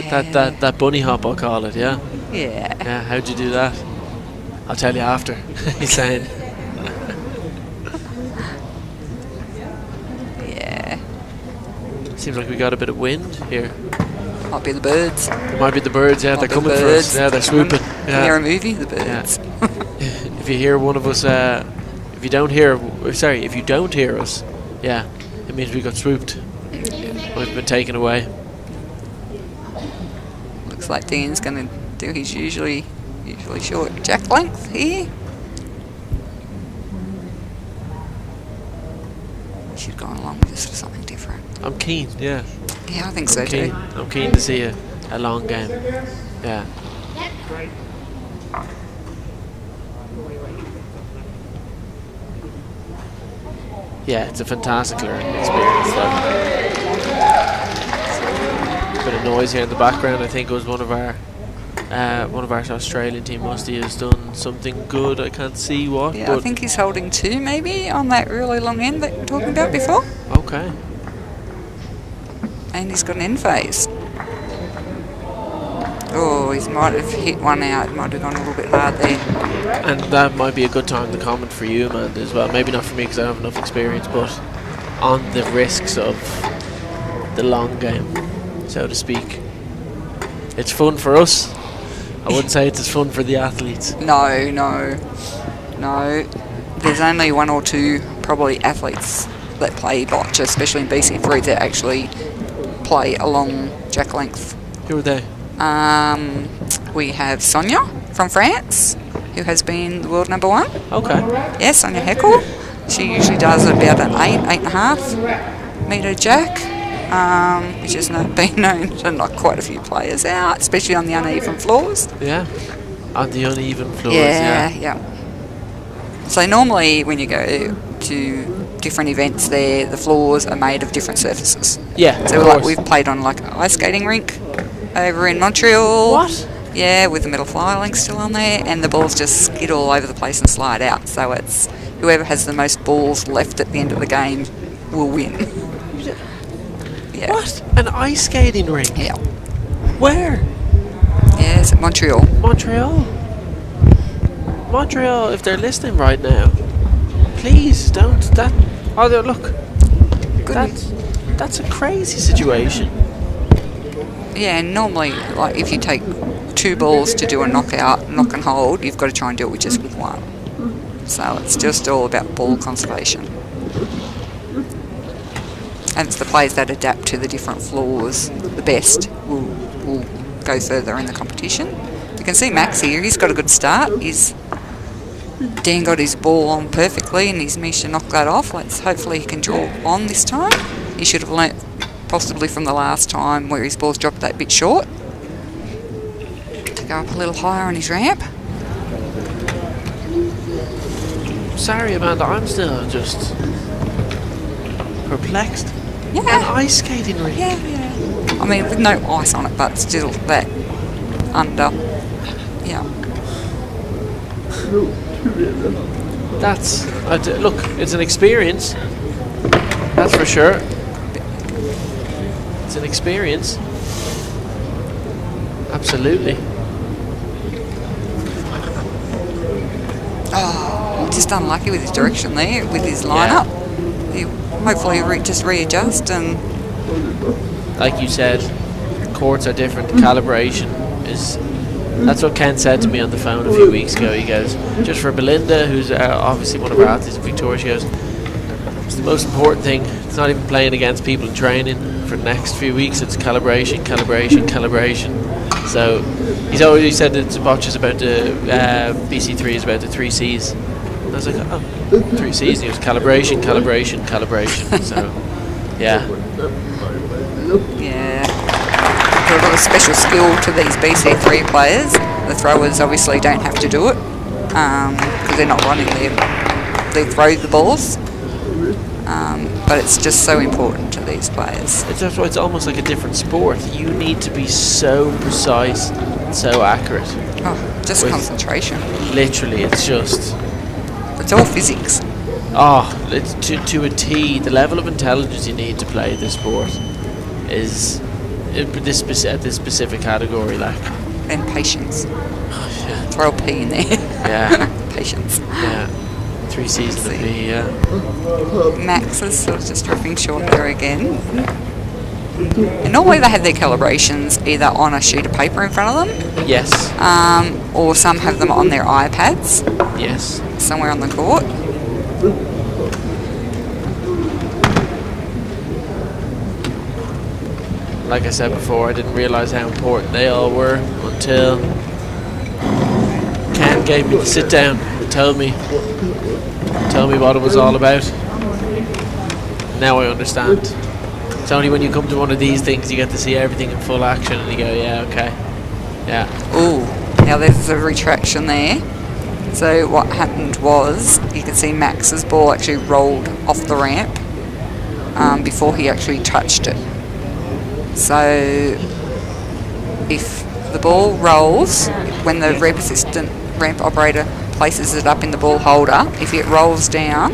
Yeah. that bunny hop, I'll call it, yeah? Yeah. Yeah, how'd you do that? I'll tell you after, he's saying. Yeah. Seems like we got a bit of wind here. Might be the birds. It might be the birds, yeah, Might they're be coming the for us. birds. Yeah, they're swooping. Can you hear a movie? The birds. Yeah. If you hear one of us If you don't hear us, yeah, it means we got swooped. We've been taken away. Looks like Dan's going to do his usually short jack length here. Should go along with just something different. I'm keen, yeah. Yeah, I think so too. I'm keen to see a long game. Yeah. Yeah, it's a fantastic learning experience though. Bit of noise here in the background. I think it was one of our Australian team must have done something good. I can't see what. Yeah, I think he's holding 2 maybe on that really long end that we were talking about before. Okay. And he's got an end phase. Oh, he might have hit one out. Might have gone a little bit hard there. And that might be a good time to comment for you, Amanda, as well. Maybe not for me because I don't have enough experience, but on the risks of the long game, so to speak. It's fun for us. I wouldn't say it's as fun for the athletes. No. There's only 1 or 2 probably athletes that play boccia, especially in BC3, that actually play a long jack length. Who are they? We have Sonia from France, who has been the world number 1. Okay. Yeah, Sonia Heckel. She usually does about an 8.5 metre jack, which has been known to knock quite a few players out, especially on the uneven floors. Yeah, on the uneven floors, Yeah. So normally when you go to different events there, the floors are made of different surfaces. Yeah, so we've played on like an ice skating rink over in Montreal. What? Yeah, with the metal fly link still on there, and the balls just skid all over the place and slide out. So it's whoever has the most balls left at the end of the game will win. Yeah. What? An ice skating rink? Yeah. Where? Yeah, it's at Montreal. Montreal, if they're listening right now, please don't. Look. That's a crazy situation. Yeah, and normally, like if you take 2 balls to do a knock and hold, you've got to try and do it with just with 1. So it's just all about ball conservation. And it's the players that adapt to the different floors the best will go further in the competition. You can see Max here, he's got a good start. Dan got his ball on perfectly and he's managed to knock that off. Hopefully he can draw on this time. He should have learnt possibly from the last time where his balls dropped that bit short. To go up a little higher on his ramp. Sorry, Amanda, I'm still just perplexed. Yeah. An ice skating rink. Yeah. I mean, with no ice on it, but still that under. Yeah. Look, it's an experience. That's for sure. It's an experience. Absolutely. Oh, just unlucky with his direction there, with his lineup. Hopefully just readjust and... Like you said, courts are different. Calibration is... That's what Ken said to me on the phone a few weeks ago. He goes, just for Belinda, who's obviously one of our athletes in Victoria, she goes, it's the most important thing. It's not even playing against people in training for the next few weeks. It's calibration. So he's already said that Boccia's about the BC3 is about the 3 C's. And I was like, 3 C's. And he was calibration. So, yeah. There's a lot of special skill to these BC3 players. The throwers obviously don't have to do it because they're not running they throw the balls. But it's just so important to these players. It's almost like a different sport. You need to be so precise and so accurate. Oh, just concentration. Literally, it's all physics. It's to a T. The level of intelligence you need to play this sport is at this specific category, like. And patience. Oh, yeah. Throw a P in there. Yeah. Patience. Yeah. 3 C's and a P, yeah. Max is sort of just dropping short there again. And normally they have their calibrations either on a sheet of paper in front of them. Yes. Or some have them on their iPads. Yes. Somewhere on the court. Like I said before, I didn't realise how important they all were until Ken gave me the sit down and told me what it was all about. Now I understand. It's only when you come to one of these things you get to see everything in full action and you go, yeah, okay. Yeah. Ooh, now there's a retraction there. So what happened was, you can see Max's ball actually rolled off the ramp before he actually touched it. So if the ball rolls, when the ramp operator places it up in the ball holder, if it rolls down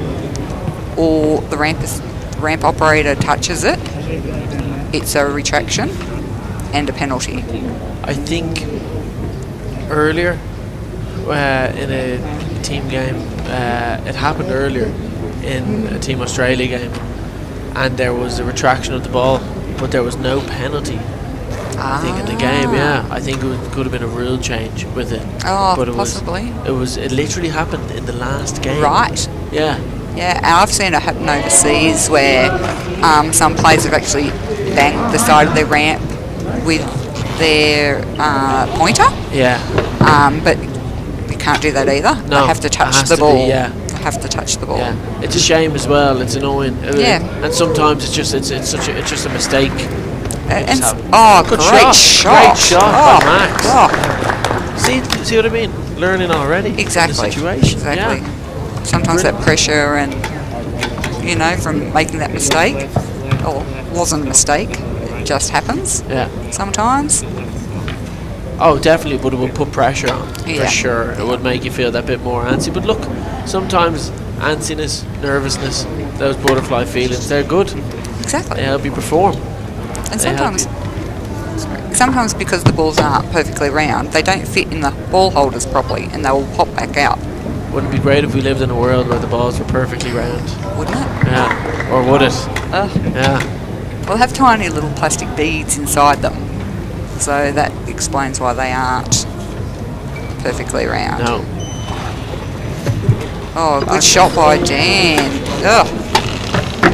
or the ramp operator touches it, it's a retraction and a penalty. I think earlier in a team game, it happened earlier in a Team Australia game, and there was a retraction of the ball, but there was no penalty. I think in the game, yeah. I think it could have been a rule change with it. Oh, but possibly. It literally happened in the last game. Right. Yeah. Yeah, and I've seen it happen overseas where some players have actually banged the side of their ramp with their pointer. Yeah. But you can't do that either. No, they have to touch the ball. They have to touch the ball. Yeah. It's a shame as well. It's annoying. Yeah. And sometimes it's just a mistake. Good great shot. shot by Max. See what I mean? Learning already. Exactly. In the situation. Exactly. Yeah. Sometimes that pressure and, from making that mistake, or wasn't a mistake, it just happens. Yeah. Sometimes. Oh, definitely, but it would put pressure on, Yeah. for sure. It would make you feel that bit more antsy. But look, sometimes antsiness, nervousness, those butterfly feelings, they're good. Exactly. They help you perform. And sometimes because the balls aren't perfectly round, they don't fit in the ball holders properly and they'll pop back out. Wouldn't it be great if we lived in a world where the balls were perfectly round? Wouldn't it? Yeah. Or would it? Yeah. They'll have tiny little plastic beads inside them. So that explains why they aren't perfectly round. No. Oh, good shot by Dan. Ugh.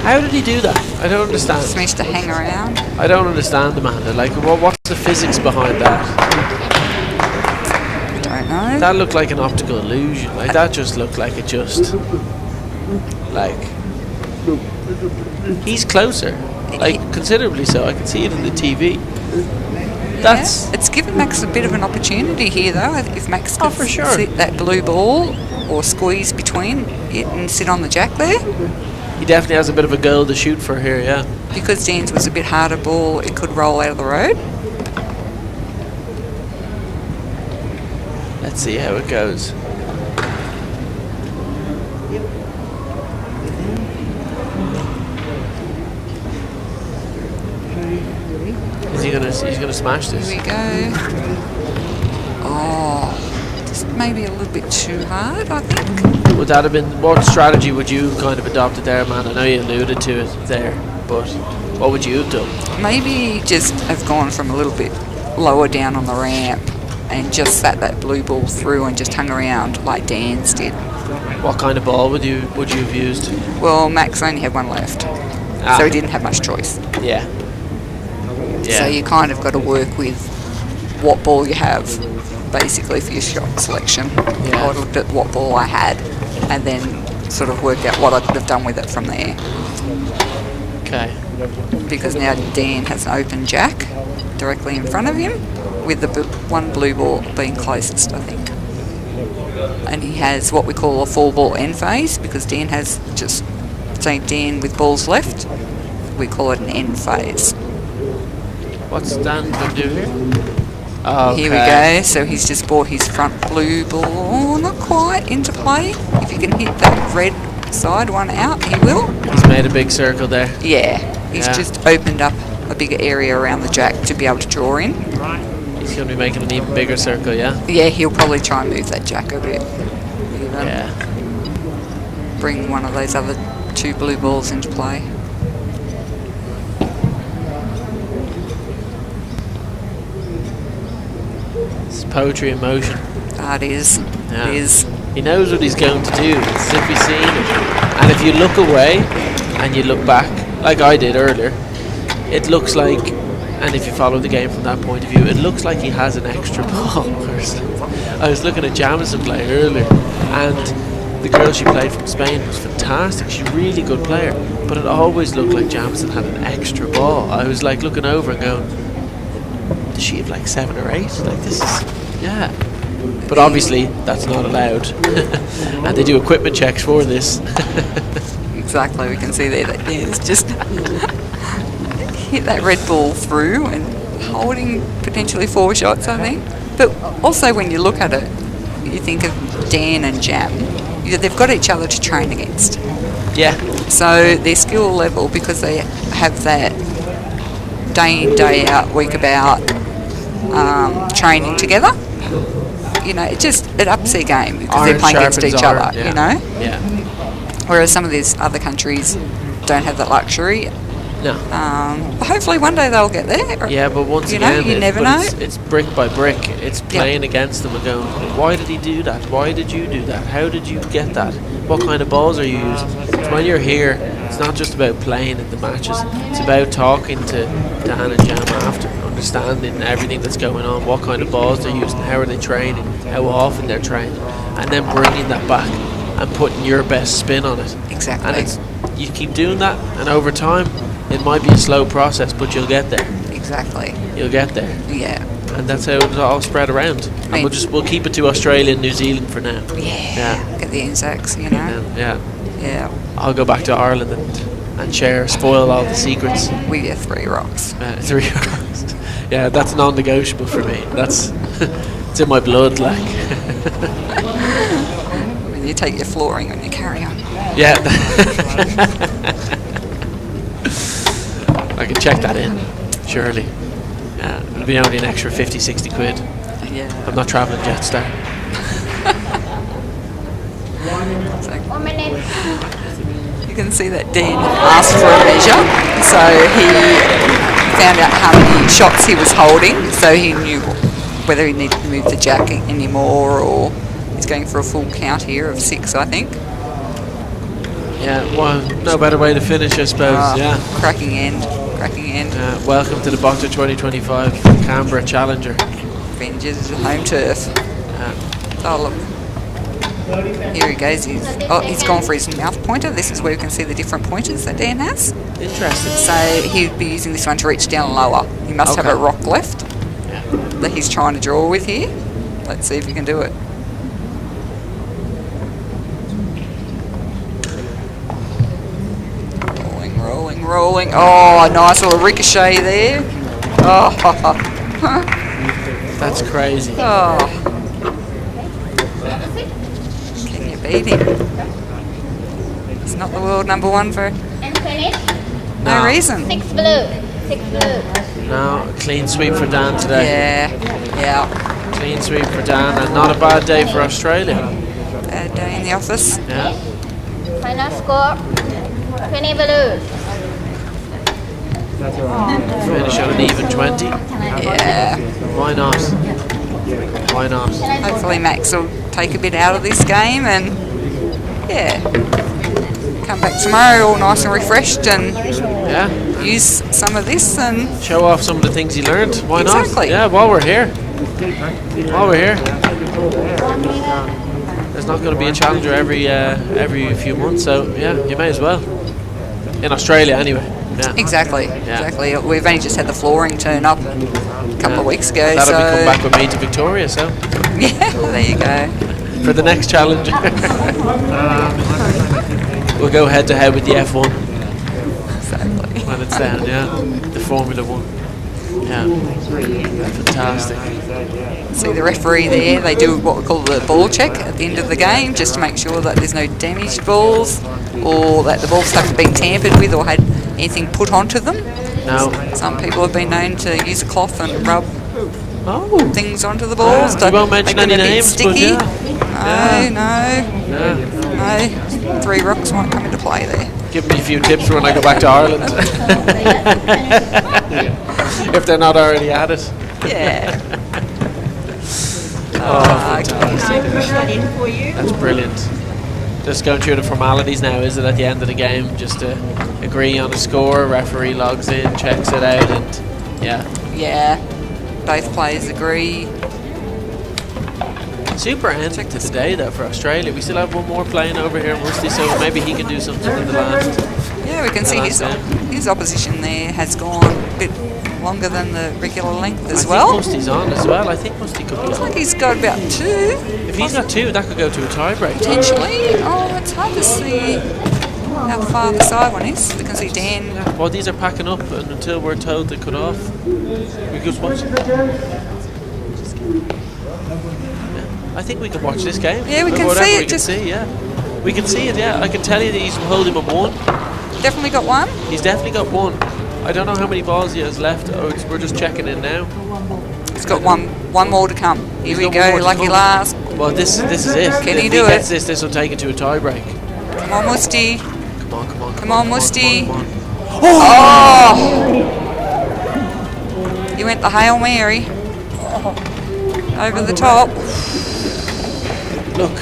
How did he do that? I don't understand. Just managed to hang around. I don't understand, Amanda. Like, what's the physics behind that? I don't know. That looked like an optical illusion. Like, that just looked like it just... Like... He's closer. Like, considerably so. I can see it in the TV. That's... It's given Max a bit of an opportunity here, though. If Max could for sure. sit that blue ball or squeeze between it and sit on the jack there. He definitely has a bit of a goal to shoot for here, yeah. Because Dan's was a bit harder ball, it could roll out of the road. Let's see how it goes. He's gonna smash this. Here we go. Oh, just maybe a little bit too hard, I think. Would that have been, what strategy would you kind of adopted there, man? I know you alluded to it there, but what would you have done? Maybe just have gone from a little bit lower down on the ramp and just sat that blue ball through and just hung around like Dan's did. What kind of ball would you have used? Well, Max only had one left, so he didn't have much choice. Yeah. So you kind of got to work with what ball you have, basically, for your shot selection. Yeah. I looked at what ball I had and then sort of worked out what I could have done with it from there. Okay. Because now Dan has an open jack directly in front of him, with the one blue ball being closest, I think. And he has what we call a 4-ball end phase, because Dan has just, say Dan with balls left, we call it an end phase. What's Dan going to do here? Okay. Here we go, so he's just brought his front blue ball, not quite into play. If you can hit that red side one out, he will. He's made a big circle there. Yeah, he's just opened up a bigger area around the jack to be able to draw in. He's going to be making an even bigger circle, yeah? Yeah, he'll probably try and move that jack a bit. Yeah. Bring one of those other 2 blue balls into play. It's poetry in motion. That is. Yeah. It is. He knows what he's going to do. It's as if he's seen it. And if you look away and you look back, like I did earlier, it looks like, and if you follow the game from that point of view, it looks like he has an extra ball. I was looking at Jamison play earlier, and the girl she played from Spain was fantastic. She's a really good player, but it always looked like Jamison had an extra ball. I was like looking over and going, does she have like 7 or 8? Like this is, yeah. But obviously that's not allowed, and they do equipment checks for this. Exactly, we can see there that Dan's just hit that red ball through and holding potentially 4 shots, I think. But also when you look at it, you think of Dan and Jam. They've got each other to train against. Yeah. So their skill level, because they have that day in, day out, week about training together, you know, it ups their game because they're playing against each other, yeah. you know? Yeah. Whereas some of these other countries don't have that luxury. No. Hopefully one day they'll get there. Yeah, but once again, you never know. It's brick by brick. It's playing against them and going, why did he do that? Why did you do that? How did you get that? What kind of balls are you using? So when you're here, it's not just about playing in the matches. It's about talking to Dan and Jam after, understanding everything that's going on, what kind of balls they're using, how are they training, how often they're training, and then bringing that back and putting your best spin on it. Exactly. And you keep doing that, and over time, it might be a slow process, but you'll get there. Exactly. You'll get there. Yeah. And that's how it's all spread around. And we'll keep it to Australia and New Zealand for now. Yeah. Get the Anzacs, you know. Yeah. Yeah. I'll go back to Ireland and spoil all the secrets. We get 3 rocks. 3 rocks. Yeah, that's non-negotiable for me. That's it's in my blood, like. When you take your flooring when you carry on. Yeah. I can check that in, surely. Yeah, it'll be only an extra 50, 60 quid. Yeah. I'm not travelling Jetstar. You can see that Dan asked for a measure, so he found out how many shots he was holding, so he knew whether he needed to move the jack anymore, or he's going for a full count here of 6, I think. Yeah, well, no better way to finish, I suppose. Yeah. Cracking end. Welcome to the Boccia 2025 Canberra Challenger. Avengers home turf. Oh look, here he goes. He's gone for his mouth pointer. This is where we can see the different pointers that Dan has. Interesting. So he'd be using this one to reach down lower. He must have a rock left that he's trying to draw with here. Let's see if he can do it. Rolling. Oh, nice little ricochet there. Oh, that's crazy. Oh, can you beat him? It's not the world number 1 for no reason. 6 blue. No, clean sweep for Dan today. Yeah. Clean sweep for Dan, and not a bad day for Australia. Bad day in the office. Yeah. Final score 20 blue. Finish on an even 20. Yeah. Why not? Hopefully Max will take a bit out of this game and come back tomorrow all nice and refreshed and use some of this and show off some of the things he learned. Why not? Exactly. Yeah, while we're here. There's not going to be a challenger every few months, so yeah, you may as well. In Australia anyway. Yeah. Exactly. We've only just had the flooring turn up a couple of weeks ago. That'll be come back with me to Victoria, so. Yeah, there you go. For the next challenger. We'll go head to head with the F1. Exactly. When it's down, the Formula 1. Yeah, fantastic. See the referee there, they do what we call the ball check at the end of the game, just to make sure that there's no damaged balls or that the balls haven't been tampered with or had anything put onto them. No. Some people have been known to use a cloth and rub things onto the balls. You won't mention any names, sticky. but No. 3 rocks won't come into play there. Give me a few tips when I go back to Ireland. If they're not already at it. Yeah. Fantastic. That's brilliant. Just going through the formalities now, is it, at the end of the game? Just to agree on a score, referee logs in, checks it out, and yeah. Yeah, both players agree. Super ending to today though for Australia. We still have one more playing over here in Rusty, so maybe he can do something in the last. Yeah, we can see his opposition there has gone a bit longer than the regular length as well. I think Musty's on as well. I think Musty could be Looks on. like he's got about 2. If he's got 2, that could go to a tiebreak. Potentially. Oh, it's hard to see how far the side one is. We can see Dan. Yeah. Well, these are packing up, and until we're told they cut off, we just watch. I think we can watch this game. Yeah, we can see it. We can see, yeah. We can see it, yeah. I can tell you that he's holding up 1. Definitely got 1. He's definitely got 1. I don't know how many balls he has left. We're just checking in now. He's got one more to come. Here we go, lucky last. Well, this is it. Can if he do gets it? This will take it to a tiebreak. Come on, Musty. Come on, Musty. Come on. Oh! You went the Hail Mary. Over the top. Look.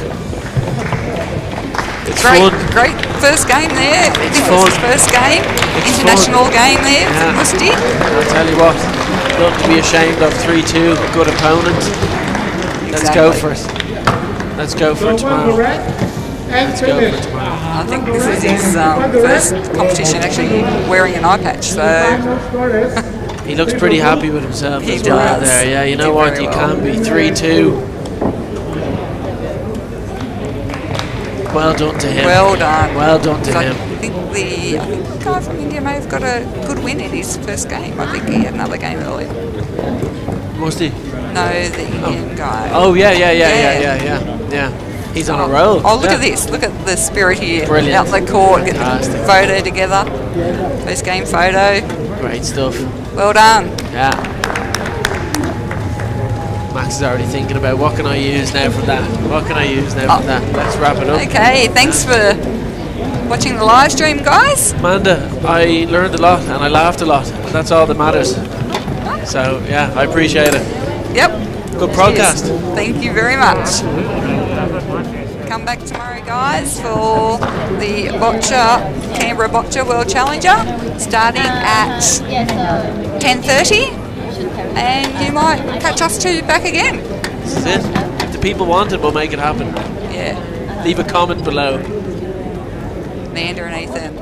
It's fun. Great first game there. It's It fun. was his first game. It's International game there Yeah. for Musty. I'll tell you what. Nothing to be ashamed of. 3-2. Good opponent. Let's go for it. Let's go for it tomorrow. Let's go for it tomorrow. I think this is his first competition actually wearing an eye patch, so He looks pretty happy with himself He as well does. there. Yeah, you He know did what? very You well. can be 3-2. Well done to him. well done. Well done to So him. I think the guy from India may have got a good win in his first game. I think he had another game earlier. Must he? No, the Indian guy. Oh yeah. He's on a roll. Oh, look Yeah. at this. Look at the spirit here. Brilliant. Out in the court, get the Fantastic. photo together. First game photo. Great stuff. Well done. Yeah. Max is already thinking about what can I use now from that. What can I use now from that? Let's wrap it up. Okay, thanks for watching the live stream, guys. Amanda, I learned a lot and I laughed a lot. And that's all that matters. So yeah, I appreciate it. Yep. Good broadcast. Cheers. Thank you very much. Come back tomorrow, guys, for the Canberra Boccia World Challenger, starting at 10:30, and you might catch us two back again. This is it. If the people want it, we'll make it happen. Yeah, Leave a comment below. Leander and Ethan.